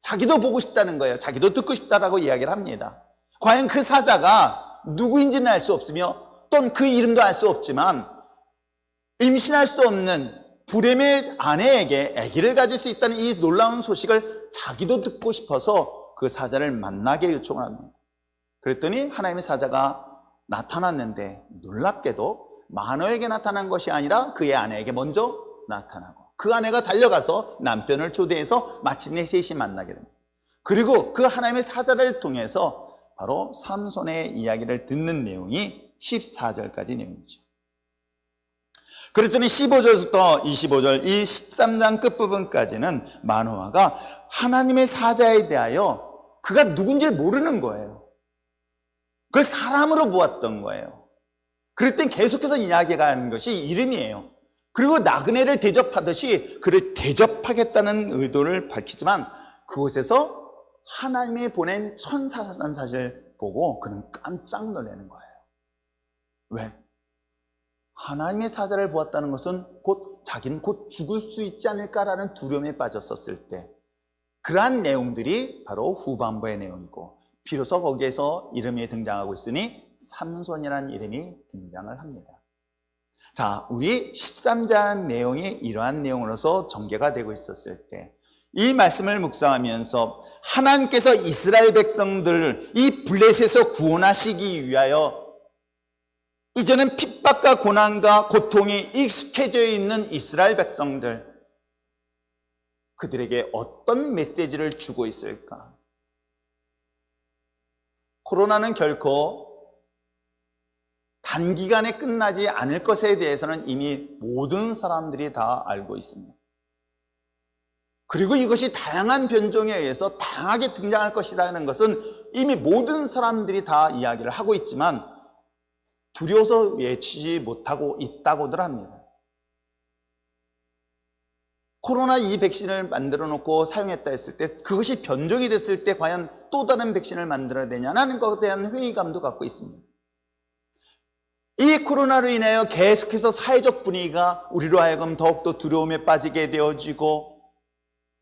자기도 보고 싶다는 거예요. 자기도 듣고 싶다라고 이야기를 합니다. 과연 그 사자가 누구인지는 알 수 없으며 또는 그 이름도 알 수 없지만 임신할 수 없는 불임의 아내에게 아기를 가질 수 있다는 이 놀라운 소식을 자기도 듣고 싶어서 그 사자를 만나게 요청을 합니다. 그랬더니 하나님의 사자가 나타났는데 놀랍게도 마노에게 나타난 것이 아니라 그의 아내에게 먼저 나타나고 그 아내가 달려가서 남편을 초대해서 마침내 셋이 만나게 됩니다. 그리고 그 하나님의 사자를 통해서 바로 삼손의 이야기를 듣는 내용이 14절까지 내용이죠. 그랬더니 15절부터 25절 이 13장 끝부분까지는 마노아가 하나님의 사자에 대하여 그가 누군지 모르는 거예요. 그걸 사람으로 보았던 거예요. 그랬더니 계속해서 이야기가 하는 것이 이름이에요. 그리고 나그네를 대접하듯이 그를 대접하겠다는 의도를 밝히지만 그곳에서 하나님이 보낸 천사라는 사실을 보고 그는 깜짝 놀라는 거예요. 왜? 하나님의 사자를 보았다는 것은 자기는 곧 죽을 수 있지 않을까라는 두려움에 빠졌었을 때, 그러한 내용들이 바로 후반부의 내용이고, 비로소 거기에서 이름이 등장하고 있으니 삼손이라는 이름이 등장을 합니다. 자, 우리 13장 내용이 이러한 내용으로서 전개가 되고 있었을 때, 이 말씀을 묵상하면서 하나님께서 이스라엘 백성들을 이 블레셋에서 구원하시기 위하여 이제는 핍박과 고난과 고통이 익숙해져 있는 이스라엘 백성들, 그들에게 어떤 메시지를 주고 있을까? 코로나는 결코 단기간에 끝나지 않을 것에 대해서는 이미 모든 사람들이 다 알고 있습니다. 그리고 이것이 다양한 변종에 의해서 다양하게 등장할 것이라는 것은 이미 모든 사람들이 다 이야기를 하고 있지만 두려워서 외치지 못하고 있다고들 합니다. 코로나 이 백신을 만들어 놓고 사용했다 했을 때, 그것이 변종이 됐을 때 과연 또 다른 백신을 만들어야 되냐는 것에 대한 회의감도 갖고 있습니다. 이 코로나로 인하여 계속해서 사회적 분위기가 우리로 하여금 더욱더 두려움에 빠지게 되어지고,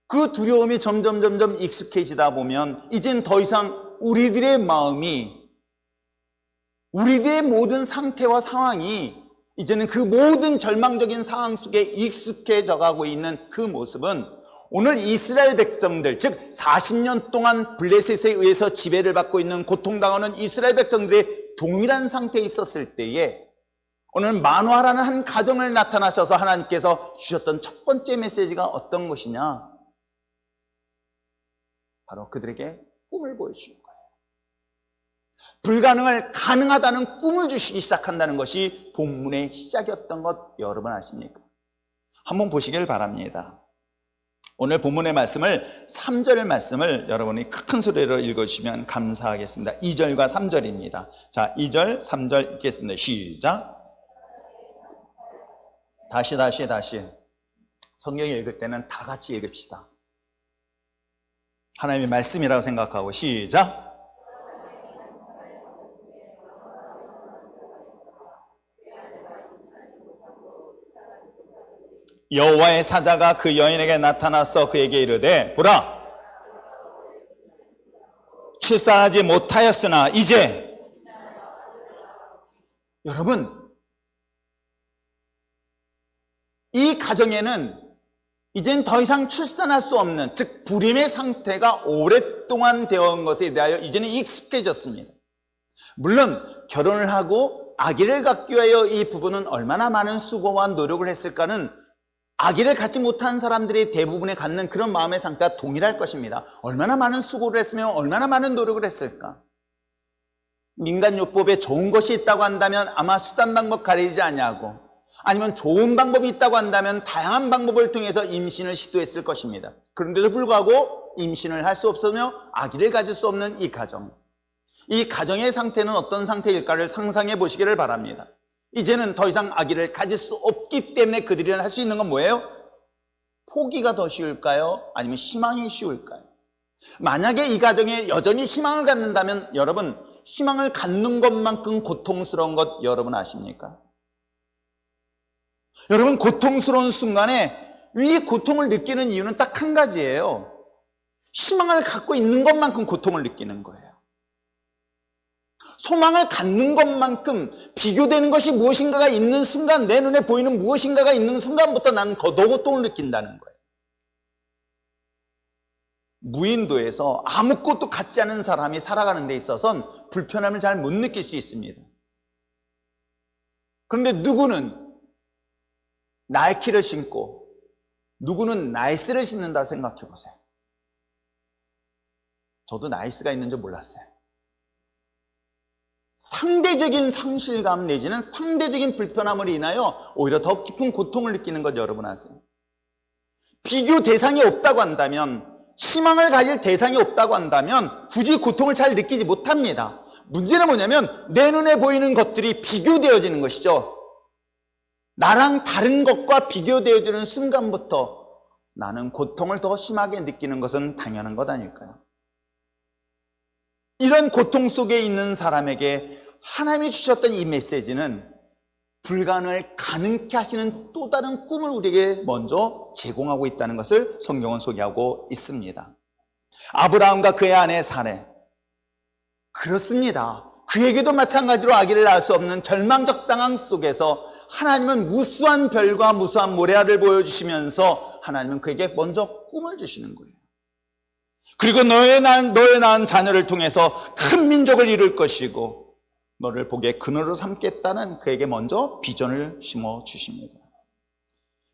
그 두려움이 점점 익숙해지다 보면 이젠 더 이상 우리들의 마음이, 우리들의 모든 상태와 상황이 이제는 그 모든 절망적인 상황 속에 익숙해져 가고 있는 그 모습은 오늘 이스라엘 백성들, 즉 40년 동안 블레셋에 의해서 지배를 받고 있는 고통당하는 이스라엘 백성들의 동일한 상태에 있었을 때에 오늘 마노아라는 한 가정을 나타나셔서 하나님께서 주셨던 첫 번째 메시지가 어떤 것이냐? 바로 그들에게 꿈을 보여주는 거예요. 불가능을 가능하다는 꿈을 주시기 시작한다는 것이 본문의 시작이었던 것 여러분 아십니까? 한번 보시길 바랍니다. 오늘 본문의 말씀을 3절 말씀을 여러분이 큰 소리로 읽어주시면 감사하겠습니다. 2절과 3절입니다. 자, 2절, 3절 읽겠습니다. 시작. 다시. 성경 읽을 때는 다 같이 읽읍시다. 하나님의 말씀이라고 생각하고 시작. 여호와의 사자가 그 여인에게 나타나서 그에게 이르되 보라, 출산하지 못하였으나 이제, 여러분, 이 가정에는 이젠 더 이상 출산할 수 없는, 즉 불임의 상태가 오랫동안 되어 온 것에 대하여 이제는 익숙해졌습니다. 물론 결혼을 하고 아기를 갖기 위하여 이 부부는 얼마나 많은 수고와 노력을 했을까는 아기를 갖지 못한 사람들이 대부분이 갖는 그런 마음의 상태와 동일할 것입니다. 얼마나 많은 수고를 했으며 얼마나 많은 노력을 했을까? 민간요법에 좋은 것이 있다고 한다면 아마 수단 방법 가리지 아니하고, 아니면 좋은 방법이 있다고 한다면 다양한 방법을 통해서 임신을 시도했을 것입니다. 그런데도 불구하고 임신을 할 수 없으며 아기를 가질 수 없는 이 가정, 이 가정의 상태는 어떤 상태일까를 상상해 보시기를 바랍니다. 이제는 더 이상 아기를 가질 수 없기 때문에 그들이 할 수 있는 건 뭐예요? 포기가 더 쉬울까요? 아니면 희망이 쉬울까요? 만약에 이 가정에 여전히 희망을 갖는다면, 여러분, 희망을 갖는 것만큼 고통스러운 것 여러분 아십니까? 여러분, 고통스러운 순간에 이 고통을 느끼는 이유는 딱 한 가지예요. 희망을 갖고 있는 것만큼 고통을 느끼는 거예요. 소망을 갖는 것만큼 비교되는 것이 무엇인가가 있는 순간, 내 눈에 보이는 무엇인가가 있는 순간부터 나는 더 고통을 느낀다는 거예요. 무인도에서 아무것도 갖지 않은 사람이 살아가는 데 있어서는 불편함을 잘 못 느낄 수 있습니다. 그런데 누구는 나이키를 신고 누구는 나이스를 신는다 생각해 보세요. 저도 나이스가 있는 줄 몰랐어요. 상대적인 상실감 내지는 상대적인 불편함을 인하여 오히려 더 깊은 고통을 느끼는 것 여러분 아세요? 비교 대상이 없다고 한다면, 희망을 가질 대상이 없다고 한다면 굳이 고통을 잘 느끼지 못합니다. 문제는 뭐냐면 내 눈에 보이는 것들이 비교되어지는 것이죠. 나랑 다른 것과 비교되어지는 순간부터 나는 고통을 더 심하게 느끼는 것은 당연한 것 아닐까요? 이런 고통 속에 있는 사람에게 하나님이 주셨던 이 메시지는 불가능을 가능케 하시는 또 다른 꿈을 우리에게 먼저 제공하고 있다는 것을 성경은 소개하고 있습니다. 아브라함과 그의 아내 사레, 그렇습니다. 그에게도 마찬가지로 아기를 낳을 수 없는 절망적 상황 속에서 하나님은 무수한 별과 무수한 모래알을 보여주시면서 하나님은 그에게 먼저 꿈을 주시는 거예요. 그리고 너의 낳은 자녀를 통해서 큰 민족을 이룰 것이고 너를 복의 근원으로 삼겠다는 그에게 먼저 비전을 심어 주십니다.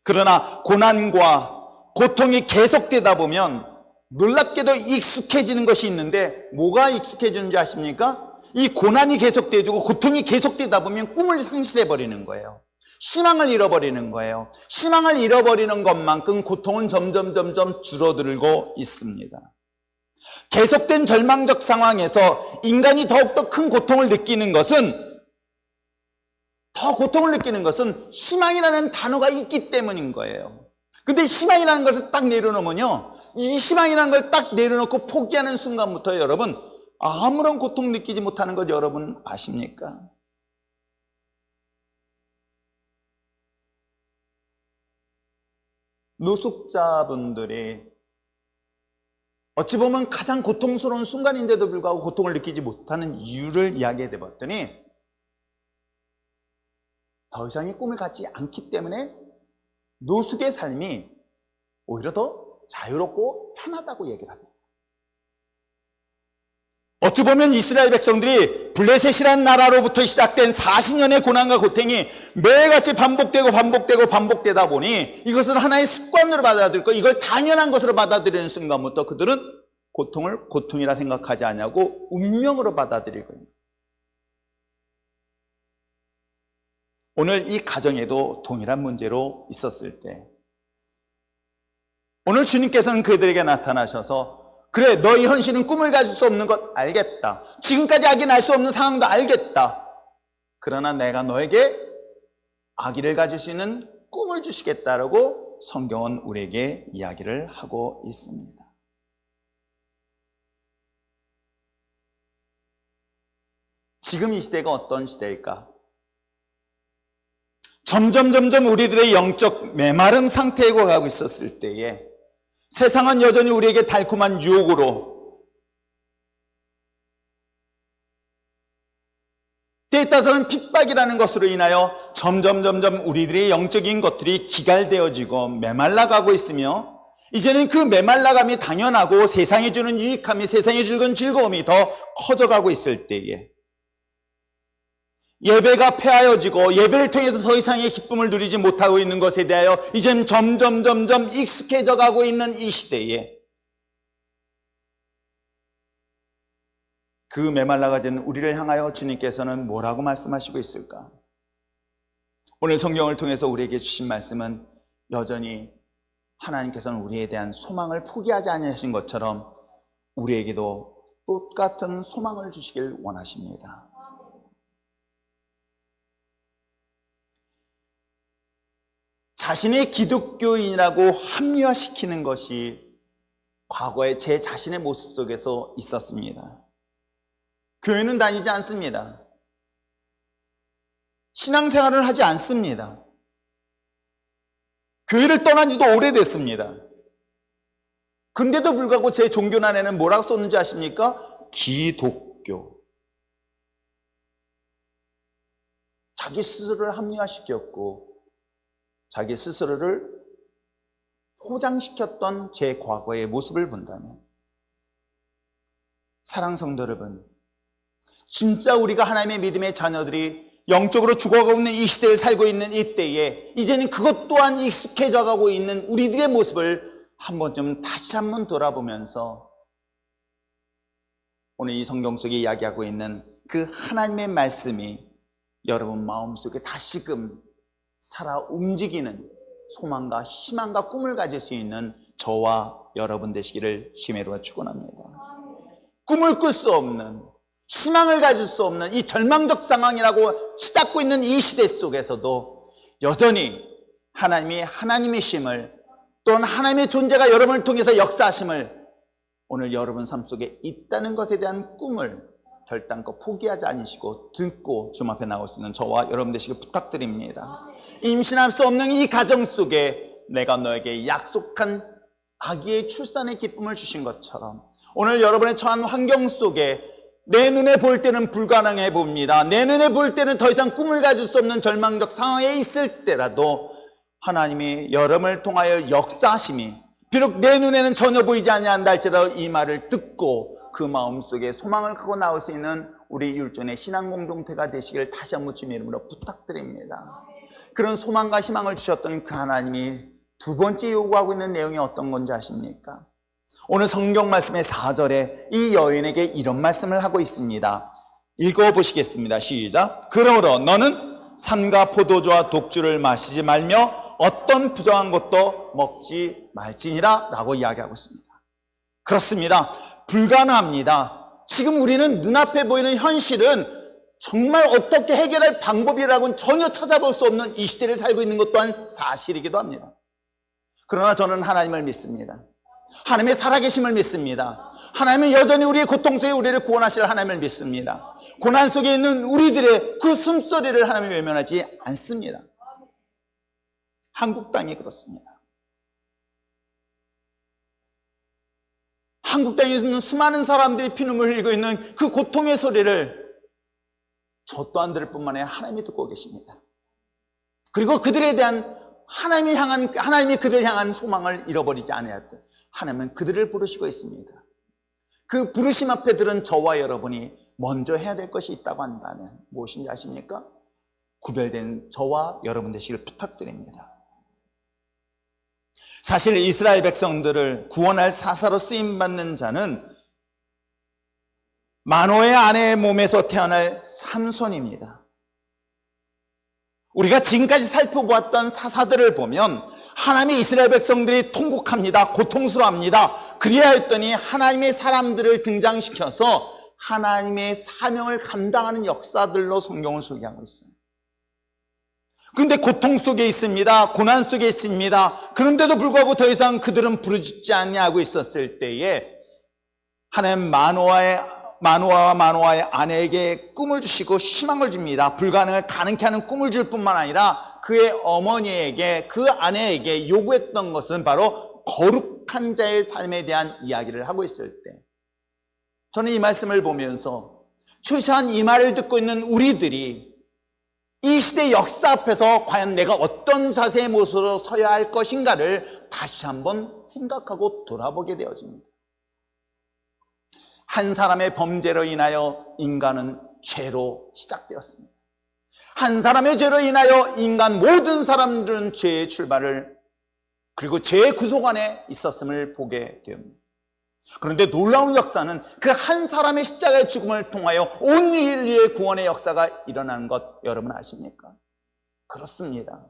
그러나 고난과 고통이 계속되다 보면 놀랍게도 익숙해지는 것이 있는데, 뭐가 익숙해지는지 아십니까? 이 고난이 계속되고 고통이 계속되다 보면 꿈을 상실해버리는 거예요. 희망을 잃어버리는 거예요. 희망을 잃어버리는 것만큼 고통은 점점 줄어들고 있습니다. 계속된 절망적 상황에서 인간이 더욱더 큰 고통을 느끼는 것은, 희망이라는 단어가 있기 때문인 거예요. 근데 희망이라는 것을 딱 내려놓으면요, 이 희망이라는 걸 딱 내려놓고 포기하는 순간부터 여러분 아무런 고통 느끼지 못하는 것 여러분 아십니까? 노숙자분들이 어찌 보면 가장 고통스러운 순간인데도 불구하고 고통을 느끼지 못하는 이유를 이야기해 봤더니 더 이상의 꿈을 갖지 않기 때문에 노숙의 삶이 오히려 더 자유롭고 편하다고 얘기를 합니다. 어찌 보면 이스라엘 백성들이 블레셋이라는 나라로부터 시작된 40년의 고난과 고통이 매일같이 반복되다 보니 이것을 하나의 습관으로 받아들이고 이걸 당연한 것으로 받아들이는 순간부터 그들은 고통을 고통이라 생각하지 않냐고 운명으로 받아들이고 있는 거예요. 오늘 이 가정에도 동일한 문제로 있었을 때 오늘 주님께서는 그들에게 나타나셔서 그래, 너희 현실은 꿈을 가질 수 없는 것 알겠다. 지금까지 아기 낳을 수 없는 상황도 알겠다. 그러나 내가 너에게 아기를 가질 수 있는 꿈을 주시겠다라고 성경은 우리에게 이야기를 하고 있습니다. 지금 이 시대가 어떤 시대일까? 점점 우리들의 영적 메마름 상태에 가고 있었을 때에 세상은 여전히 우리에게 달콤한 유혹으로 때에 따라서는 핍박이라는 것으로 인하여 점점 우리들의 영적인 것들이 기갈되어지고 메말라가고 있으며 이제는 그 메말라감이 당연하고 세상이 주는 유익함이 세상이 주는 즐거움이 더 커져가고 있을 때에 예배가 폐하여지고 예배를 통해서 더 이상의 기쁨을 누리지 못하고 있는 것에 대하여 이제는 점점 익숙해져 가고 있는 이 시대에 그 메말라가진 우리를 향하여 주님께서는 뭐라고 말씀하시고 있을까? 오늘 성경을 통해서 우리에게 주신 말씀은 여전히 하나님께서는 우리에 대한 소망을 포기하지 아니하신 것처럼 우리에게도 똑같은 소망을 주시길 원하십니다. 자신의 기독교인이라고 합리화시키는 것이 과거에 제 자신의 모습 속에서 있었습니다. 교회는 다니지 않습니다. 신앙생활을 하지 않습니다. 교회를 떠난 지도 오래됐습니다. 근데도 불구하고 제 종교란에는 뭐라고 썼는지 아십니까? 기독교. 자기 스스로를 합리화시켰고 자기 스스로를 포장시켰던 제 과거의 모습을 본다면 사랑 성도 여러분, 진짜 우리가 하나님의 믿음의 자녀들이 영적으로 죽어가고 있는 이 시대를 살고 있는 이때에 이제는 그것 또한 익숙해져 가고 있는 우리들의 모습을 다시 한번 돌아보면서 오늘 이 성경 속에 이야기하고 있는 그 하나님의 말씀이 여러분 마음속에 다시금 살아 움직이는 소망과 희망과 꿈을 가질 수 있는 저와 여러분 되시기를 주님으로 축원합니다. 꿈을 꿀 수 없는, 희망을 가질 수 없는 이 절망적 상황이라고 치닫고 있는 이 시대 속에서도 여전히 하나님이 하나님이심을 또는 하나님의 존재가 여러분을 통해서 역사하심을 오늘 여러분 삶 속에 있다는 것에 대한 꿈을 결단코 포기하지 않으시고 듣고 주님 앞에 나올 수 있는 저와 여러분 되시길 부탁드립니다. 임신할 수 없는 이 가정 속에 내가 너에게 약속한 아기의 출산의 기쁨을 주신 것처럼 오늘 여러분의 처한 환경 속에 내 눈에 볼 때는 불가능해 봅니다. 내 눈에 볼 때는 더 이상 꿈을 가질 수 없는 절망적 상황에 있을 때라도 하나님이 여러분을 통하여 역사하심이 비록 내 눈에는 전혀 보이지 아니한다 할지라도 이 말을 듣고 그 마음속에 소망을 갖고 나올 수 있는 우리 율전의 신앙 공동체가 되시길 다시 한번 주님의 이름으로 부탁드립니다. 그런 소망과 희망을 주셨던 그 하나님이 두 번째 요구하고 있는 내용이 어떤 건지 아십니까? 오늘 성경 말씀의 4절에 이 여인에게 이런 말씀을 하고 있습니다. 읽어보시겠습니다. 시작. 그러므로 너는 삼가 포도주와 독주를 마시지 말며 어떤 부정한 것도 먹지 말지니라 라고 이야기하고 있습니다. 그렇습니다. 불가능합니다. 지금 우리는 눈앞에 보이는 현실은 정말 어떻게 해결할 방법이라고는 전혀 찾아볼 수 없는 이 시대를 살고 있는 것 또한 사실이기도 합니다. 그러나 저는 하나님을 믿습니다. 하나님의 살아계심을 믿습니다. 하나님은 여전히 우리의 고통 속에 우리를 구원하실 하나님을 믿습니다. 고난 속에 있는 우리들의 그 숨소리를 하나님이 외면하지 않습니다. 한국 땅이 그렇습니다. 한국 땅에 있는 수많은 사람들이 피눈물 흘리고 있는 그 고통의 소리를 저 또한 들을 뿐만 아니라 하나님이 듣고 계십니다. 그리고 그들에 대한 하나님이 그들을 향한 소망을 잃어버리지 않았듯 하나님은 그들을 부르시고 있습니다. 그 부르심 앞에 들은 저와 여러분이 먼저 해야 될 것이 있다고 한다면 무엇인지 아십니까? 구별된 저와 여러분 되시길 부탁드립니다. 사실 이스라엘 백성들을 구원할 사사로 쓰임받는 자는 마노의 아내의 몸에서 태어날 삼손입니다. 우리가 지금까지 살펴보았던 사사들을 보면 하나님의 이스라엘 백성들이 통곡합니다. 고통스러워합니다. 그리야 했더니 하나님의 사람들을 등장시켜서 하나님의 사명을 감당하는 역사들로 성경을 소개하고 있어요. 그런데 고통 속에 있습니다. 고난 속에 있습니다. 그런데도 불구하고 더 이상 그들은 부르짖지 아니하고 있었을 때에 하나님 마노아의 아내에게 꿈을 주시고 희망을 줍니다. 불가능을 가능케 하는 꿈을 줄 뿐만 아니라 그의 어머니에게, 그 아내에게 요구했던 것은 바로 거룩한 자의 삶에 대한 이야기를 하고 있을 때 저는 이 말씀을 보면서 최소한 이 말을 듣고 있는 우리들이 이 시대 역사 앞에서 과연 내가 어떤 자세의 모습으로 서야 할 것인가를 다시 한번 생각하고 돌아보게 되어집니다. 한 사람의 범죄로 인하여 인간은 죄로 시작되었습니다. 한 사람의 죄로 인하여 인간 모든 사람들은 죄의 출발을 그리고 죄의 구속 안에 있었음을 보게 됩니다. 그런데 놀라운 역사는 그 한 사람의 십자가의 죽음을 통하여 온 인류의 구원의 역사가 일어나는 것 여러분 아십니까? 그렇습니다.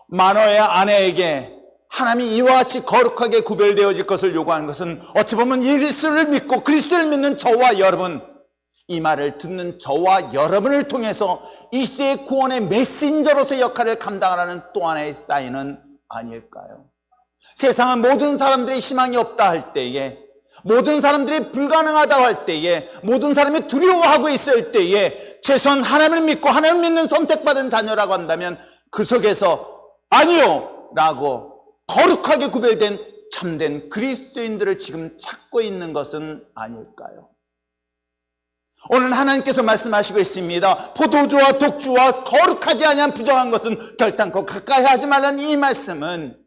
마노의 아내에게 하나님이 이와 같이 거룩하게 구별되어질 것을 요구하는 것은 어찌 보면 예수를 믿고 그리스도를 믿는 저와 여러분, 이 말을 듣는 저와 여러분을 통해서 이 시대의 구원의 메신저로서의 역할을 감당하라는 또 하나의 사인은 아닐까요? 세상은 모든 사람들이 희망이 없다 할 때에, 모든 사람들이 불가능하다고 할 때에, 모든 사람이 두려워하고 있을 때에 최소한 하나님을 믿고 하나님을 믿는 선택받은 자녀라고 한다면 그 속에서 아니요! 라고 거룩하게 구별된 참된 그리스도인들을 지금 찾고 있는 것은 아닐까요? 오늘 하나님께서 말씀하시고 있습니다. 포도주와 독주와 거룩하지 아니한 부정한 것은 결단코 가까이 하지 말라는 이 말씀은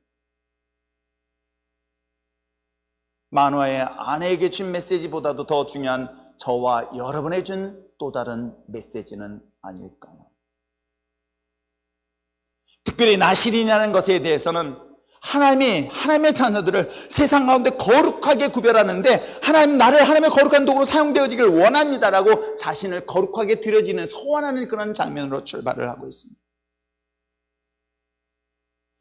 마노아의 아내에게 준 메시지보다도 더 중요한 저와 여러분에게 준 또 다른 메시지는 아닐까요? 특별히 나실이라는 것에 대해서는 하나님의 자녀들을 세상 가운데 거룩하게 구별하는데 하나님 나를 하나님의 거룩한 도구로 사용되어지길 원합니다라고 자신을 거룩하게 드려지는 소원하는 그런 장면으로 출발을 하고 있습니다.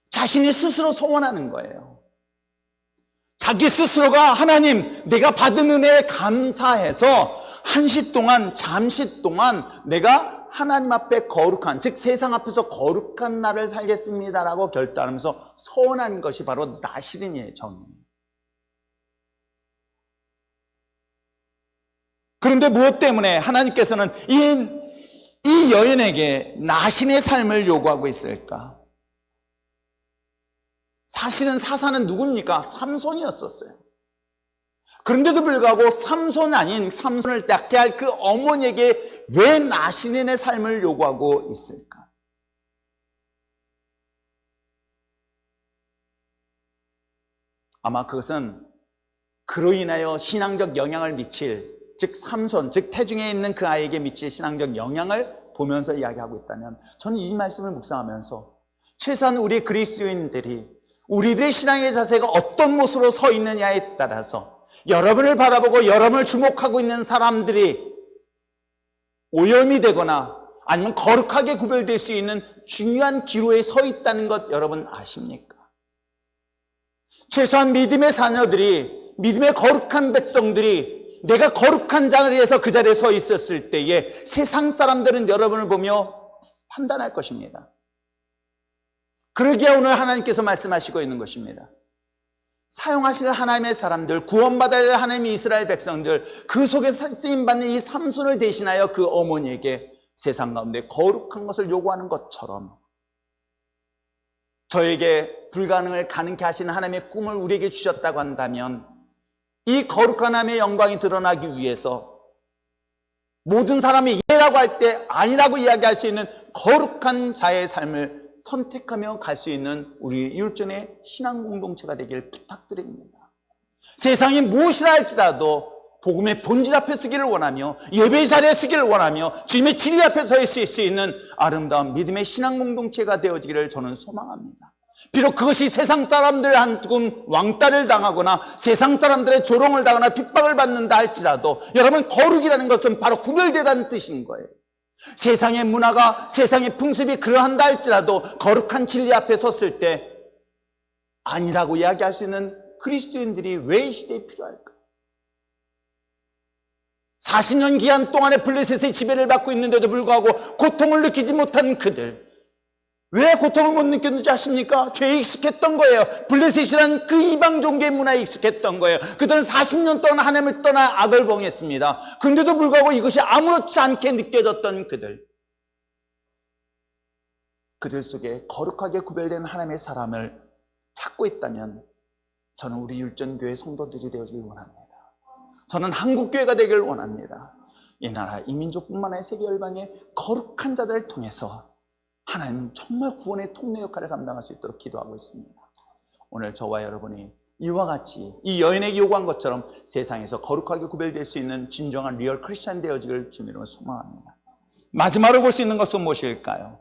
자신이 스스로 소원하는 거예요. 자기 스스로가 하나님 내가 받은 은혜에 감사해서 잠시 동안 내가 하나님 앞에 거룩한, 즉 세상 앞에서 거룩한 날을 살겠습니다라고 결단하면서 소원한 것이 바로 나실인의 정의예요. 그런데 무엇 때문에 하나님께서는 이 여인에게 나신의 삶을 요구하고 있을까? 사실은 사사는 누굽니까? 삼손이었었어요. 그런데도 불구하고 삼손 아닌 삼손을 낳게 할 그 어머니에게 왜 나신의 삶을 요구하고 있을까? 아마 그것은 그로 인하여 신앙적 영향을 미칠, 즉 삼손, 즉 태중에 있는 그 아이에게 미칠 신앙적 영향을 보면서 이야기하고 있다면, 저는 이 말씀을 묵상하면서 최소한 우리 그리스도인들이 우리들의 신앙의 자세가 어떤 모습으로 서 있느냐에 따라서 여러분을 바라보고 여러분을 주목하고 있는 사람들이 오염이 되거나 아니면 거룩하게 구별될 수 있는 중요한 기로에 서 있다는 것 여러분 아십니까? 최소한 믿음의 자녀들이, 믿음의 거룩한 백성들이 내가 거룩한 자리에서 그 자리에 서 있었을 때에 세상 사람들은 여러분을 보며 판단할 것입니다. 그러기에 오늘 하나님께서 말씀하시고 있는 것입니다. 사용하실 하나님의 사람들, 구원받아야 할 하나님의 이스라엘 백성들, 그 속에 쓰임받는 이 삼손을 대신하여 그 어머니에게 세상 가운데 거룩한 것을 요구하는 것처럼 저에게 불가능을 가능케 하시는 하나님의 꿈을 우리에게 주셨다고 한다면, 이 거룩한 하나님의 영광이 드러나기 위해서 모든 사람이 예라고 할 때 아니라고 이야기할 수 있는 거룩한 자의 삶을 선택하며 갈 수 있는 우리 율전의 신앙 공동체가 되길 부탁드립니다. 세상이 무엇이라 할지라도 복음의 본질 앞에 서기를 원하며 예배 자리에 서기를 원하며 주님의 진리 앞에 서 있을 수 있는 아름다운 믿음의 신앙 공동체가 되어지기를 저는 소망합니다. 비록 그것이 세상 사람들한테 왕따를 당하거나 세상 사람들의 조롱을 당하거나 핍박을 받는다 할지라도, 여러분, 거룩이라는 것은 바로 구별되다는 뜻인 거예요. 세상의 문화가, 세상의 풍습이 그러한다 할지라도 거룩한 진리 앞에 섰을 때 아니라고 이야기할 수 있는 그리스도인들이 왜 이 시대에 필요할까? 40년 기한 동안에 블레셋의 지배를 받고 있는데도 불구하고 고통을 느끼지 못한 그들, 왜 고통을 못 느꼈는지 아십니까? 죄에 익숙했던 거예요. 블레셋이라는 그 이방 종교의 문화에 익숙했던 거예요. 그들은 40년 동안 하나님을 떠나 악을 범했습니다. 그런데도 불구하고 이것이 아무렇지 않게 느껴졌던 그들 속에 거룩하게 구별된 하나님의 사람을 찾고 있다면, 저는 우리 율전교회 성도들이 되어지길 원합니다. 저는 한국교회가 되길 원합니다. 이 나라, 이 민족뿐만 아니라 세계 열방의 거룩한 자들을 통해서 하나님 정말 구원의 통로 역할을 감당할 수 있도록 기도하고 있습니다. 오늘 저와 여러분이 이와 같이 이 여인에게 요구한 것처럼 세상에서 거룩하게 구별될 수 있는 진정한 리얼 크리스찬 되어지기를 주님으로 소망합니다. 마지막으로 볼 수 있는 것은 무엇일까요?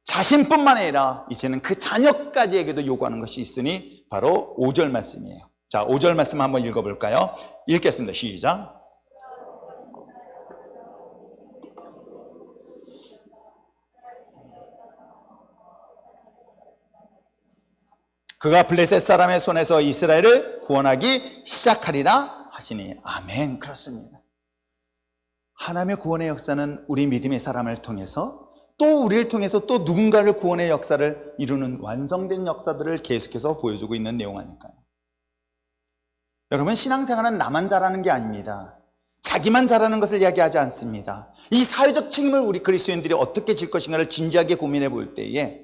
자신뿐만 아니라 이제는 그 자녀까지에게도 요구하는 것이 있으니 바로 5절 말씀이에요. 자, 5절 말씀 한번 읽어볼까요? 읽겠습니다. 시작. 그가 블레셋 사람의 손에서 이스라엘을 구원하기 시작하리라 하시니. 아멘. 그렇습니다. 하나님의 구원의 역사는 우리 믿음의 사람을 통해서, 또 우리를 통해서 또 누군가를 구원의 역사를 이루는 완성된 역사들을 계속해서 보여주고 있는 내용 아닐까요? 여러분, 신앙생활은 나만 잘하는 게 아닙니다. 자기만 잘하는 것을 이야기하지 않습니다. 이 사회적 책임을 우리 그리스도인들이 어떻게 질 것인가를 진지하게 고민해 볼 때에,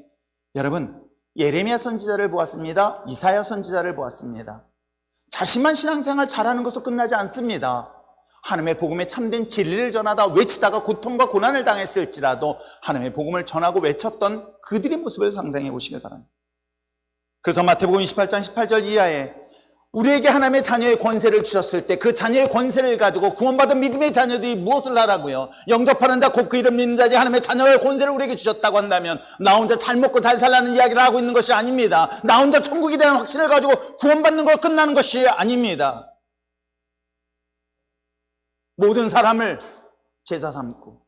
여러분, 예레미야 선지자를 보았습니다. 이사야 선지자를 보았습니다. 자신만 신앙생활 잘하는 것으로 끝나지 않습니다. 하나님의 복음에 참된 진리를 전하다 외치다가 고통과 고난을 당했을지라도 하나님의 복음을 전하고 외쳤던 그들의 모습을 상상해 보시길 바랍니다. 그래서 마태복음 28장 18절 이하에 우리에게 하나님의 자녀의 권세를 주셨을 때 그 자녀의 권세를 가지고 구원받은 믿음의 자녀들이 무엇을 하라고요? 영접하는 자, 곧 그 이름 믿는 자지 하나님의 자녀의 권세를 우리에게 주셨다고 한다면 나 혼자 잘 먹고 잘 살라는 이야기를 하고 있는 것이 아닙니다. 나 혼자 천국에 대한 확신을 가지고 구원받는 걸 끝나는 것이 아닙니다. 모든 사람을 제자 삼고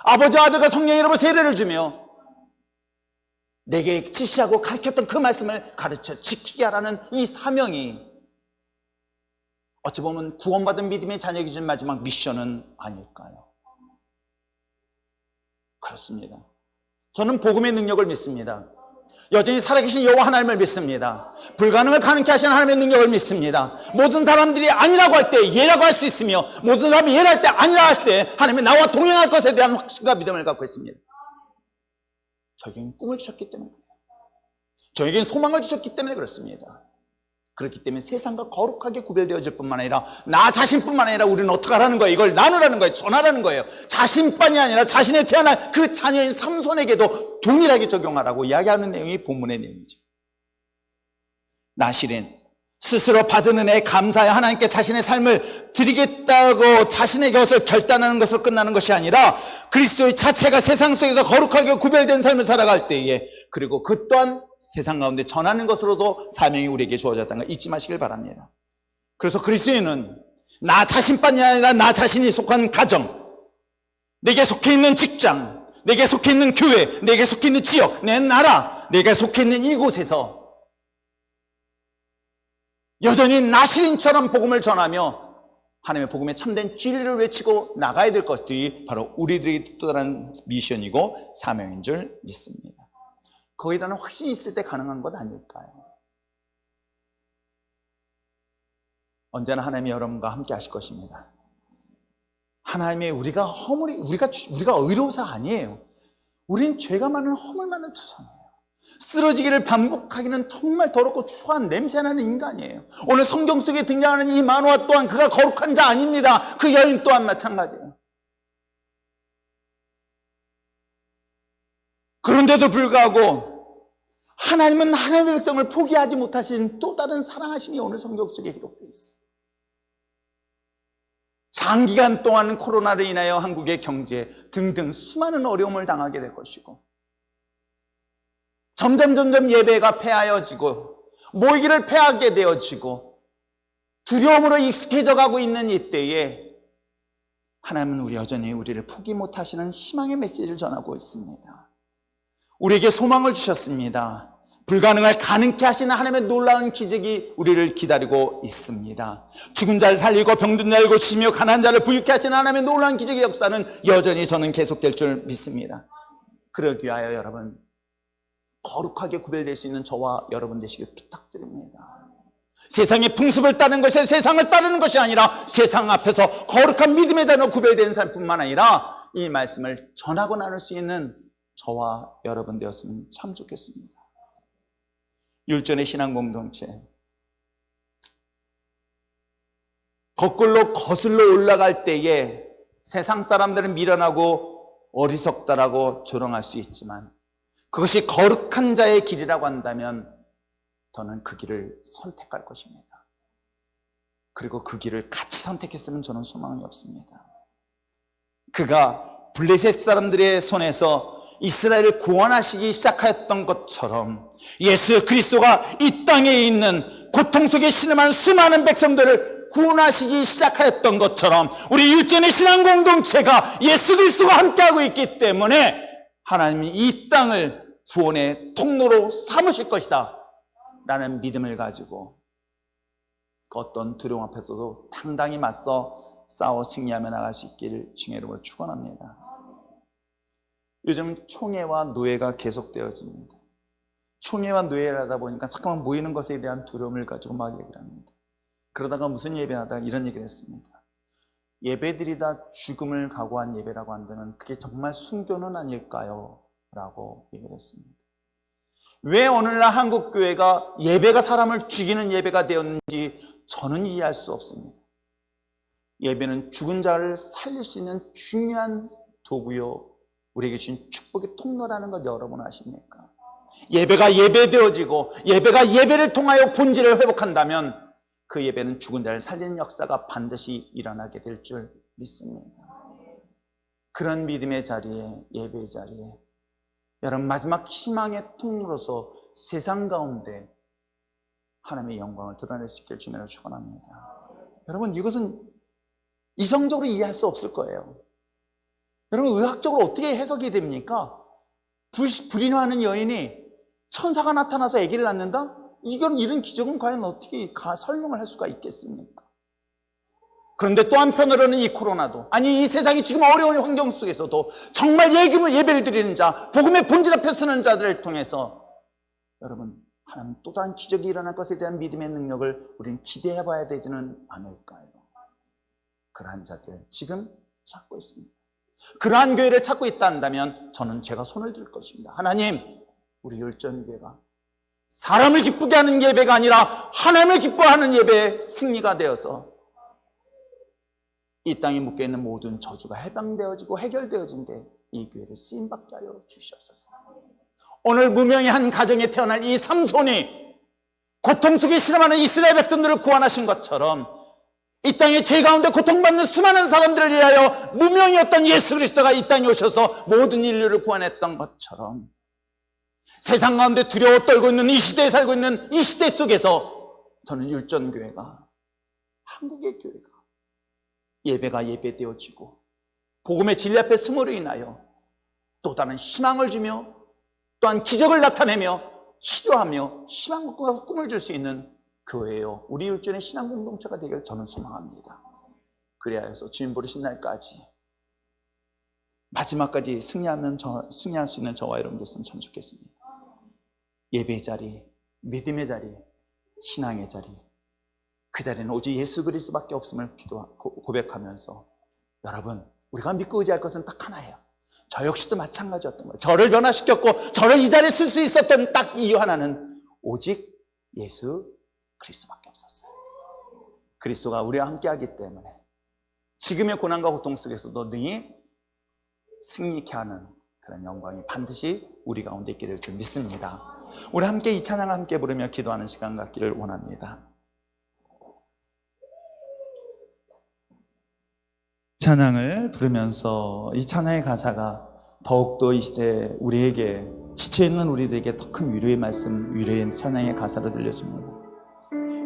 아버지와 아들과 성령의 이름으로 세례를 주며 내게 지시하고 가르쳤던 그 말씀을 가르쳐 지키게 하라는 이 사명이 어찌 보면 구원받은 믿음의 자녀에게 준 마지막 미션은 아닐까요? 그렇습니다. 저는 복음의 능력을 믿습니다. 여전히 살아계신 여호와 하나님을 믿습니다. 불가능을 가능케 하시는 하나님의 능력을 믿습니다. 모든 사람들이 아니라고 할 때 예라고 할 수 있으며, 모든 사람이 예라 할 때 아니라 할 때 하나님이 나와 동행할 것에 대한 확신과 믿음을 갖고 있습니다. 저에겐 꿈을 주셨기 때문에, 저에겐 소망을 주셨기 때문에 그렇습니다. 그렇기 때문에 세상과 거룩하게 구별되어질 뿐만 아니라 나 자신뿐만 아니라 우리는 어떻게 하라는 거예요? 이걸 나누라는 거예요. 전하라는 거예요. 자신뿐이 아니라 자신의 태어날 그 자녀인 삼손에게도 동일하게 적용하라고 이야기하는 내용이 본문의 내용이죠. 나실은 스스로 받은 은혜에 감사해 하나님께 자신의 삶을 드리겠다고 자신의 것을 결단하는 것으로 끝나는 것이 아니라 그리스도의 자체가 세상 속에서 거룩하게 구별된 삶을 살아갈 때에, 그리고 그 또한 세상 가운데 전하는 것으로도 사명이 우리에게 주어졌다는 걸 잊지 마시길 바랍니다. 그래서 그리스도인은 나 자신뿐이 아니라 나 자신이 속한 가정, 내게 속해 있는 직장, 내게 속해 있는 교회, 내게 속해 있는 지역, 내 나라, 내가 속해 있는 이곳에서 여전히 나실인처럼 복음을 전하며 하나님의 복음의 참된 진리를 외치고 나가야 될 것들이 바로 우리들의 또 다른 미션이고 사명인 줄 믿습니다. 거기에 대한 확신이 있을 때 가능한 것 아닐까요? 언제나 하나님이 여러분과 함께 하실 것입니다. 하나님의 우리가 의로워서 아니에요. 우린 죄가 많은 허물 많은 투성이에요. 쓰러지기를 반복하기는 정말 더럽고 추한 냄새나는 인간이에요. 오늘 성경 속에 등장하는 이 마노아 또한 그가 거룩한 자 아닙니다. 그 여인 또한 마찬가지예요. 그런데도 불구하고 하나님은 하나님의 백성을 포기하지 못하신 또 다른 사랑하심이 오늘 성경 속에 기록되어 있어요. 장기간 동안 코로나로 인하여 한국의 경제 등등 수많은 어려움을 당하게 될 것이고, 점점 예배가 폐하여지고 모이기를 폐하게 되어지고 두려움으로 익숙해져 가고 있는 이때에 하나님은 여전히 우리를 포기 못하시는 희망의 메시지를 전하고 있습니다. 우리에게 소망을 주셨습니다. 불가능을 가능케 하시는 하나님의 놀라운 기적이 우리를 기다리고 있습니다. 죽은 자를 살리고 병든 자를 고치시며 가난한 자를 부유케 하시는 하나님의 놀라운 기적의 역사는 여전히 저는 계속될 줄 믿습니다. 그러기 위하여 여러분, 거룩하게 구별될 수 있는 저와 여러분 되시길 부탁드립니다. 세상의 풍습을 따르는 것이 세상을 따르는 것이 아니라 세상 앞에서 거룩한 믿음의 자녀로 구별된 삶뿐만 아니라 이 말씀을 전하고 나눌 수 있는 저와 여러분 되었으면 참 좋겠습니다. 율전의 신앙 공동체, 거꾸로 거슬러 올라갈 때에 세상 사람들은 미련하고 어리석다라고 조롱할 수 있지만 그것이 거룩한 자의 길이라고 한다면 저는 그 길을 선택할 것입니다. 그리고 그 길을 같이 선택했으면 저는 소망이 없습니다. 그가 블레셋 사람들의 손에서 이스라엘을 구원하시기 시작하였던 것처럼 예수 그리스도가 이 땅에 있는 고통 속에 신음한 수많은 백성들을 구원하시기 시작하였던 것처럼 우리 율전의 신앙 공동체가 예수 그리스도가 함께하고 있기 때문에 하나님이 이 땅을 구원의 통로로 삼으실 것이다 라는 믿음을 가지고 그 어떤 두려움 앞에서도 당당히 맞서 싸워 승리하며 나갈 수 있기를 주님의 이름으로 축원합니다. 요즘 총회와 노예가 계속되어집니다. 총회와 노예를 하다 보니까 잠깐만 모이는 것에 대한 두려움을 가지고 막 얘기를 합니다. 그러다가 무슨 예배하다가 이런 얘기를 했습니다. 예배드리다 죽음을 각오한 예배라고 한다면 그게 정말 순교는 아닐까요? 라고 얘기를 했습니다. 왜 오늘날 한국교회가 예배가 사람을 죽이는 예배가 되었는지 저는 이해할 수 없습니다. 예배는 죽은 자를 살릴 수 있는 중요한 도구요, 우리에게 주신 축복의 통로라는 것 여러분 아십니까? 예배가 예배되어지고 예배가 예배를 통하여 본질을 회복한다면 그 예배는 죽은 자를 살리는 역사가 반드시 일어나게 될 줄 믿습니다. 그런 믿음의 자리에, 예배의 자리에 여러분 마지막 희망의 통로로서 세상 가운데 하나님의 영광을 드러낼 수 있기를 주님으로 축원합니다. 여러분 이것은 이성적으로 이해할 수 없을 거예요. 여러분 의학적으로 어떻게 해석이 됩니까? 불인화하는 여인이 천사가 나타나서 아기를 낳는다? 이런 기적은 과연 어떻게 설명을 할 수가 있겠습니까? 그런데 또 한편으로는 이 코로나도, 아니 이 세상이 지금 어려운 환경 속에서도 정말 예배를 드리는 자, 복음의 본질 앞에 서는 자들을 통해서 여러분, 하나님 또 다른 기적이 일어날 것에 대한 믿음의 능력을 우리는 기대해 봐야 되지는 않을까요? 그러한 자들을 지금 찾고 있습니다. 그러한 교회를 찾고 있다 한다면 저는 제가 손을 들 것입니다. 하나님, 우리 율전교회가 사람을 기쁘게 하는 예배가 아니라 하나님을 기뻐하는 예배의 승리가 되어서 이 땅에 묶여있는 모든 저주가 해방되어지고 해결되어진데 이 교회를 쓰임받게 하여 주시옵소서. 오늘 무명의 한 가정에 태어날 이 삼손이 고통 속에 실험하는 이스라엘 백성들을 구원하신 것처럼 이 땅에 죄 가운데 고통받는 수많은 사람들을 위하여 무명이었던 예수 그리스도가 이 땅에 오셔서 모든 인류를 구원했던 것처럼 세상 가운데 두려워 떨고 있는 이 시대에 살고 있는 이 시대 속에서 저는 율전교회가, 한국의 교회가 예배가 예배되어지고 복음의 진리 앞에 숨으로 인하여 또 다른 희망을 주며 또한 기적을 나타내며 치료하며 희망과 꿈을 줄 수 있는 교회요, 우리 율전의 신앙 공동체가 되기를 저는 소망합니다. 그래야 해서 주님 부르신 날까지 마지막까지 승리할 수 있는 저와 여러분 됐으면 참 좋겠습니다. 예배의 자리, 믿음의 자리, 신앙의 자리, 그 자리는 오직 예수 그리스도밖에 없음을 고백하면서 여러분, 우리가 믿고 의지할 것은 딱 하나예요. 저 역시도 마찬가지였던 거예요. 저를 변화시켰고 저를 이 자리에 쓸 수 있었던 딱 이유 하나는 오직 예수 그리스도밖에 없었어요. 그리스도가 우리와 함께하기 때문에 지금의 고난과 고통 속에서도 능히 승리케 하는 그런 영광이 반드시 우리 가운데 있게 될 줄 믿습니다. 우리 함께 이 찬양을 함께 부르며 기도하는 시간 갖기를 원합니다. 찬양을 부르면서 이 찬양의 가사가 더욱더 이 시대에 우리에게 지쳐있는 우리들에게 더 큰 위로의 말씀, 위로의 찬양의 가사로 들려줍니다.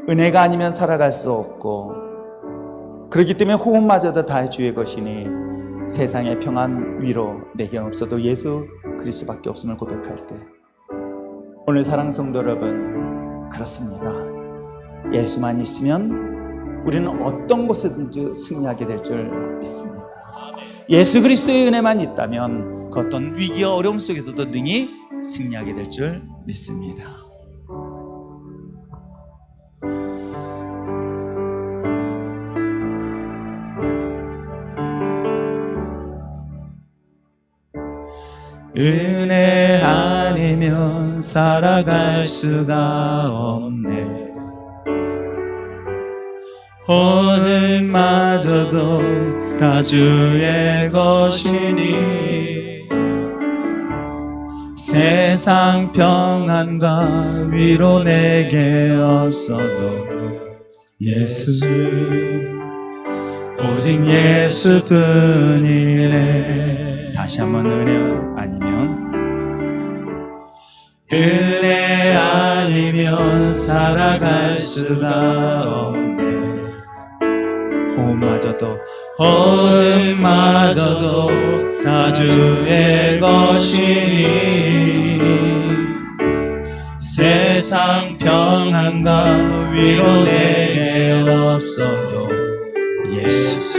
은혜가 아니면 살아갈 수 없고 그렇기 때문에 호흡마저도 다 주의 것이니 세상의 평안 위로 내게 없어도 예수 그리스도밖에 없음을 고백할 때 오늘 사랑하는 성도 여러분, 그렇습니다. 예수만 있으면 우리는 어떤 곳에든지 승리하게 될 줄 믿습니다. 예수 그리스도의 은혜만 있다면 그 어떤 위기와 어려움 속에서도 능히 승리하게 될 줄 믿습니다. 은혜 아니면 살아갈 수가 없네. 오늘마저도 다 주의 것이니 세상 평안과 위로 내게 없어도 예수, 오직 예수뿐이네. 다시 한번 은혜 아니면, 은혜 아니면 살아갈 수가 없네. 호흡마저도 다 주의 것이니 세상 평안과 위로 내게 없어도 예수,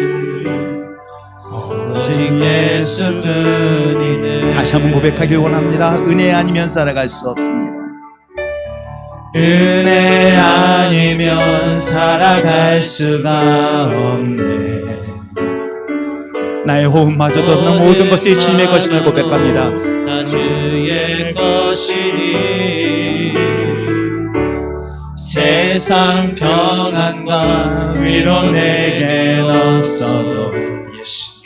오직 예수뿐이네. 다시 한번 고백하길 원합니다. 은혜 아니면 살아갈 수 없습니다. 은혜 아니면 살아갈 수가 없네. 나의 호흡마저도 없는 모든 것이 주님의 것임을 고백합니다. 다 주의 것이니 세상 평안과 위로 내겐 없어도 예수,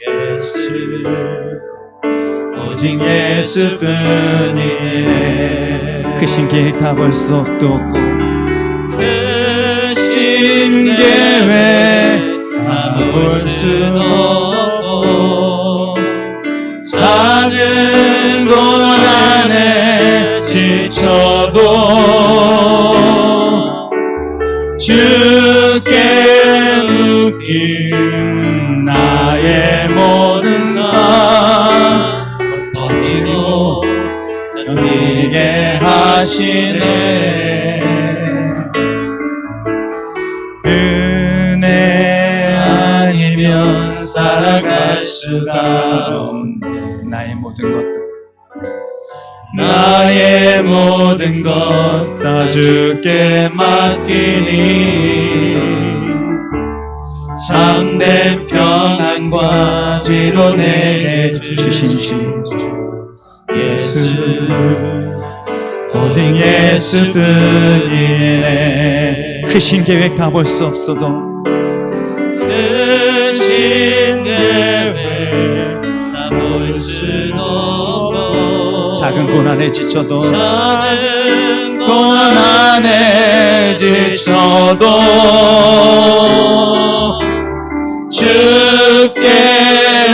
오직 예수뿐이네. 크신 계획 다 볼 수도 없고 크신 계획 다 볼 수도 없고 작은 고난에 지쳐도 주께 묶인 나의 모든 삶 버티고 견디게 하시네. 은혜 아니면 살아갈 수가 없네. 나의 모든 것들, 나의 모든 것 다 주께 맡기니 참된 평안과 위로 내게 주신 예수 오직 예수뿐이네. 크신 계획 다 볼 수 없어도 크신 계획 다 볼 수도 없고 작은 고난에 지쳐도 작은 고난에 지쳐도 주께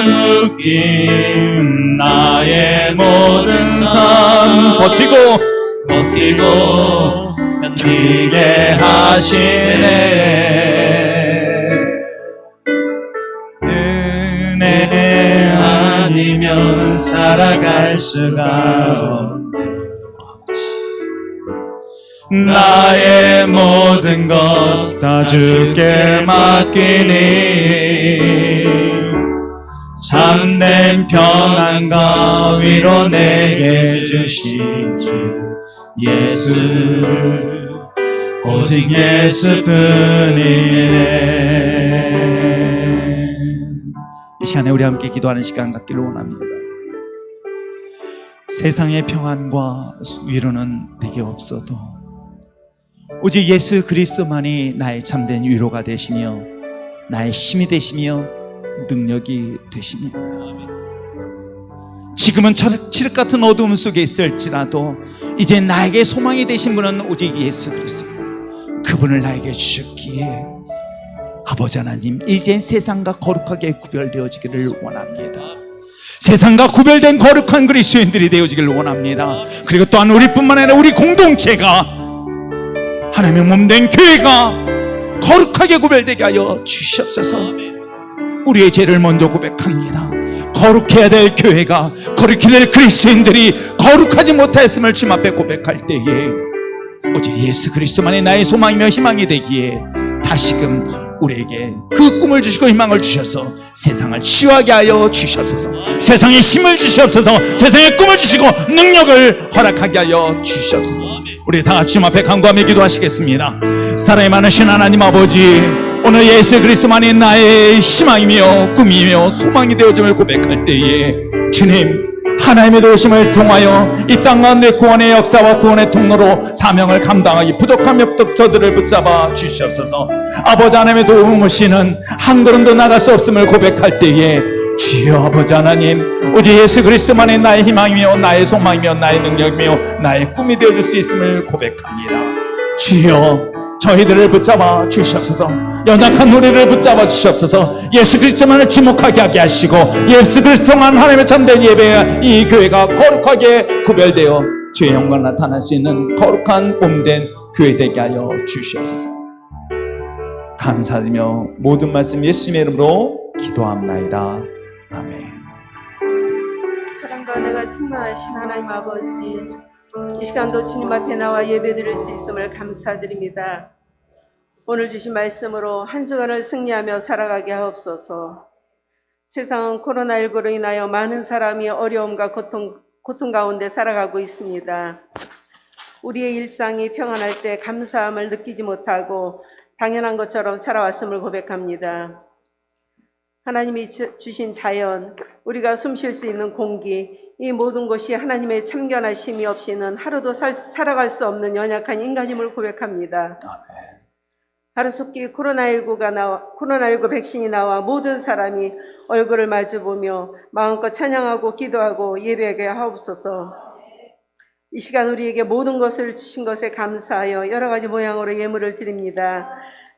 묶인 나의 모든 삶 버티고 견디게 하시네. 은혜 아니면 살아갈 수가 없네. 나의 모든 것 다 주께 맡기니 참된 평안과 위로 내게 주신 주 예수 오직 예수뿐이네. 이 시간에 우리 함께 기도하는 시간 갖기를 원합니다. 세상의 평안과 위로는 내게 없어도 오직 예수 그리스도만이 나의 참된 위로가 되시며 나의 힘이 되시며 능력이 되십니다. 지금은 칠흑 같은 어두움 속에 있을지라도 이제 나에게 소망이 되신 분은 오직 예수 그리스도, 그분을 나에게 주셨기에 아버지 하나님, 이젠 세상과 거룩하게 구별되어지기를 원합니다. 세상과 구별된 거룩한 그리스도인들이 되어지기를 원합니다. 그리고 또한 우리뿐만 아니라 우리 공동체가 하나님의 몸된 교회가 거룩하게 구별되게 하여 주시옵소서. 우리의 죄를 먼저 고백합니다. 거룩해야 될 교회가, 거룩해야 될 그리스도인들이 거룩하지 못하였음을 주님 앞에 고백할 때에 오직 예수 그리스도만이 나의 소망이며 희망이 되기에 다시금 우리에게 그 꿈을 주시고 희망을 주셔서 세상을 치유하게 하여 주시옵소서. 세상에 힘을 주시옵소서. 세상에 꿈을 주시고 능력을 허락하게 하여 주시옵소서. 우리 다 같이 주님 앞에 간구하며 기도하시겠습니다. 사랑이 많으신 하나님 아버지, 오늘 예수 그리스도만이 나의 희망이며 꿈이며 소망이 되어짐을 고백할 때에 주님, 하나님의 도우심을 통하여 이 땅 가운데 구원의 역사와 구원의 통로로 사명을 감당하기 부족한 협덕저들을 붙잡아 주시옵소서. 아버지 하나님의 도우시는 한 걸음도 나갈 수 없음을 고백할 때에 주여 아버지 하나님, 오직 예수 그리스도만이 나의 희망이며 나의 소망이며 나의 능력이며 나의 꿈이 되어줄 수 있음을 고백합니다. 주여 저희들을 붙잡아 주시옵소서. 연약한 우리를 붙잡아 주시옵소서. 예수 그리스도만을 지목하게 하게 하시고 예수 그리스도만 하나님의 참된 예배, 이 교회가 거룩하게 구별되어 주의 영광 나타날 수 있는 거룩한 몸된 교회 되게 하여 주시옵소서. 감사드리며 모든 말씀 예수님의 이름으로 기도합나이다. 아멘. 사랑과 은혜가 충만하신 하나님 아버지, 이 시간도 주님 앞에 나와 예배드릴 수 있음을 감사드립니다. 오늘 주신 말씀으로 한 주간을 승리하며 살아가게 하옵소서. 세상은 코로나19로 인하여 많은 사람이 어려움과 고통 가운데 살아가고 있습니다. 우리의 일상이 평안할 때 감사함을 느끼지 못하고 당연한 것처럼 살아왔음을 고백합니다. 하나님이 주신 자연, 우리가 숨 쉴 수 있는 공기, 이 모든 것이 하나님의 참견하심이 없이는 하루도 살아갈 수 없는 연약한 인간임을 고백합니다. 아멘. 하루속히 코로나19 백신이 나와 모든 사람이 얼굴을 마주보며 마음껏 찬양하고 기도하고 예배하게 하옵소서. 이 시간 우리에게 모든 것을 주신 것에 감사하여 여러 가지 모양으로 예물을 드립니다.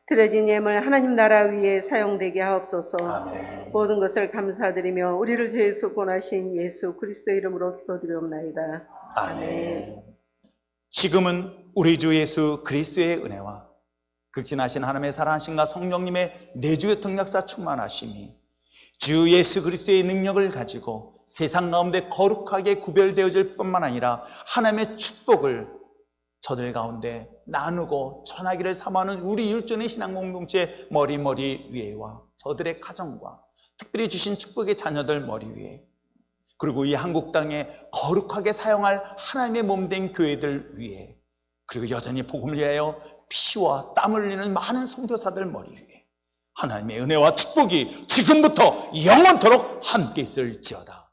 드려진 예물 하나님 나라 위에 사용되게 하옵소서. 아멘. 모든 것을 감사드리며 우리를 주 예수 권하신 예수 그리스도 이름으로 기도드리옵나이다. 아멘. 지금은 우리 주 예수 그리스도의 은혜와 극진하신 하나님의 사랑하심과 성령님의 내주의 역사 충만하심이 주 예수 그리스도의 능력을 가지고 세상 가운데 거룩하게 구별되어질 뿐만 아니라 하나님의 축복을 저들 가운데 나누고 전하기를 사모하는 우리 율전의 신앙 공동체 머리 위에와 저들의 가정과 특별히 주신 축복의 자녀들 머리 위에 그리고 이 한국 땅에 거룩하게 사용할 하나님의 몸된 교회들 위해, 그리고 여전히 복음을 위하여 피와 땀을 흘리는 많은 선교사들 머리 위에 하나님의 은혜와 축복이 지금부터 영원토록 함께 있을지어다.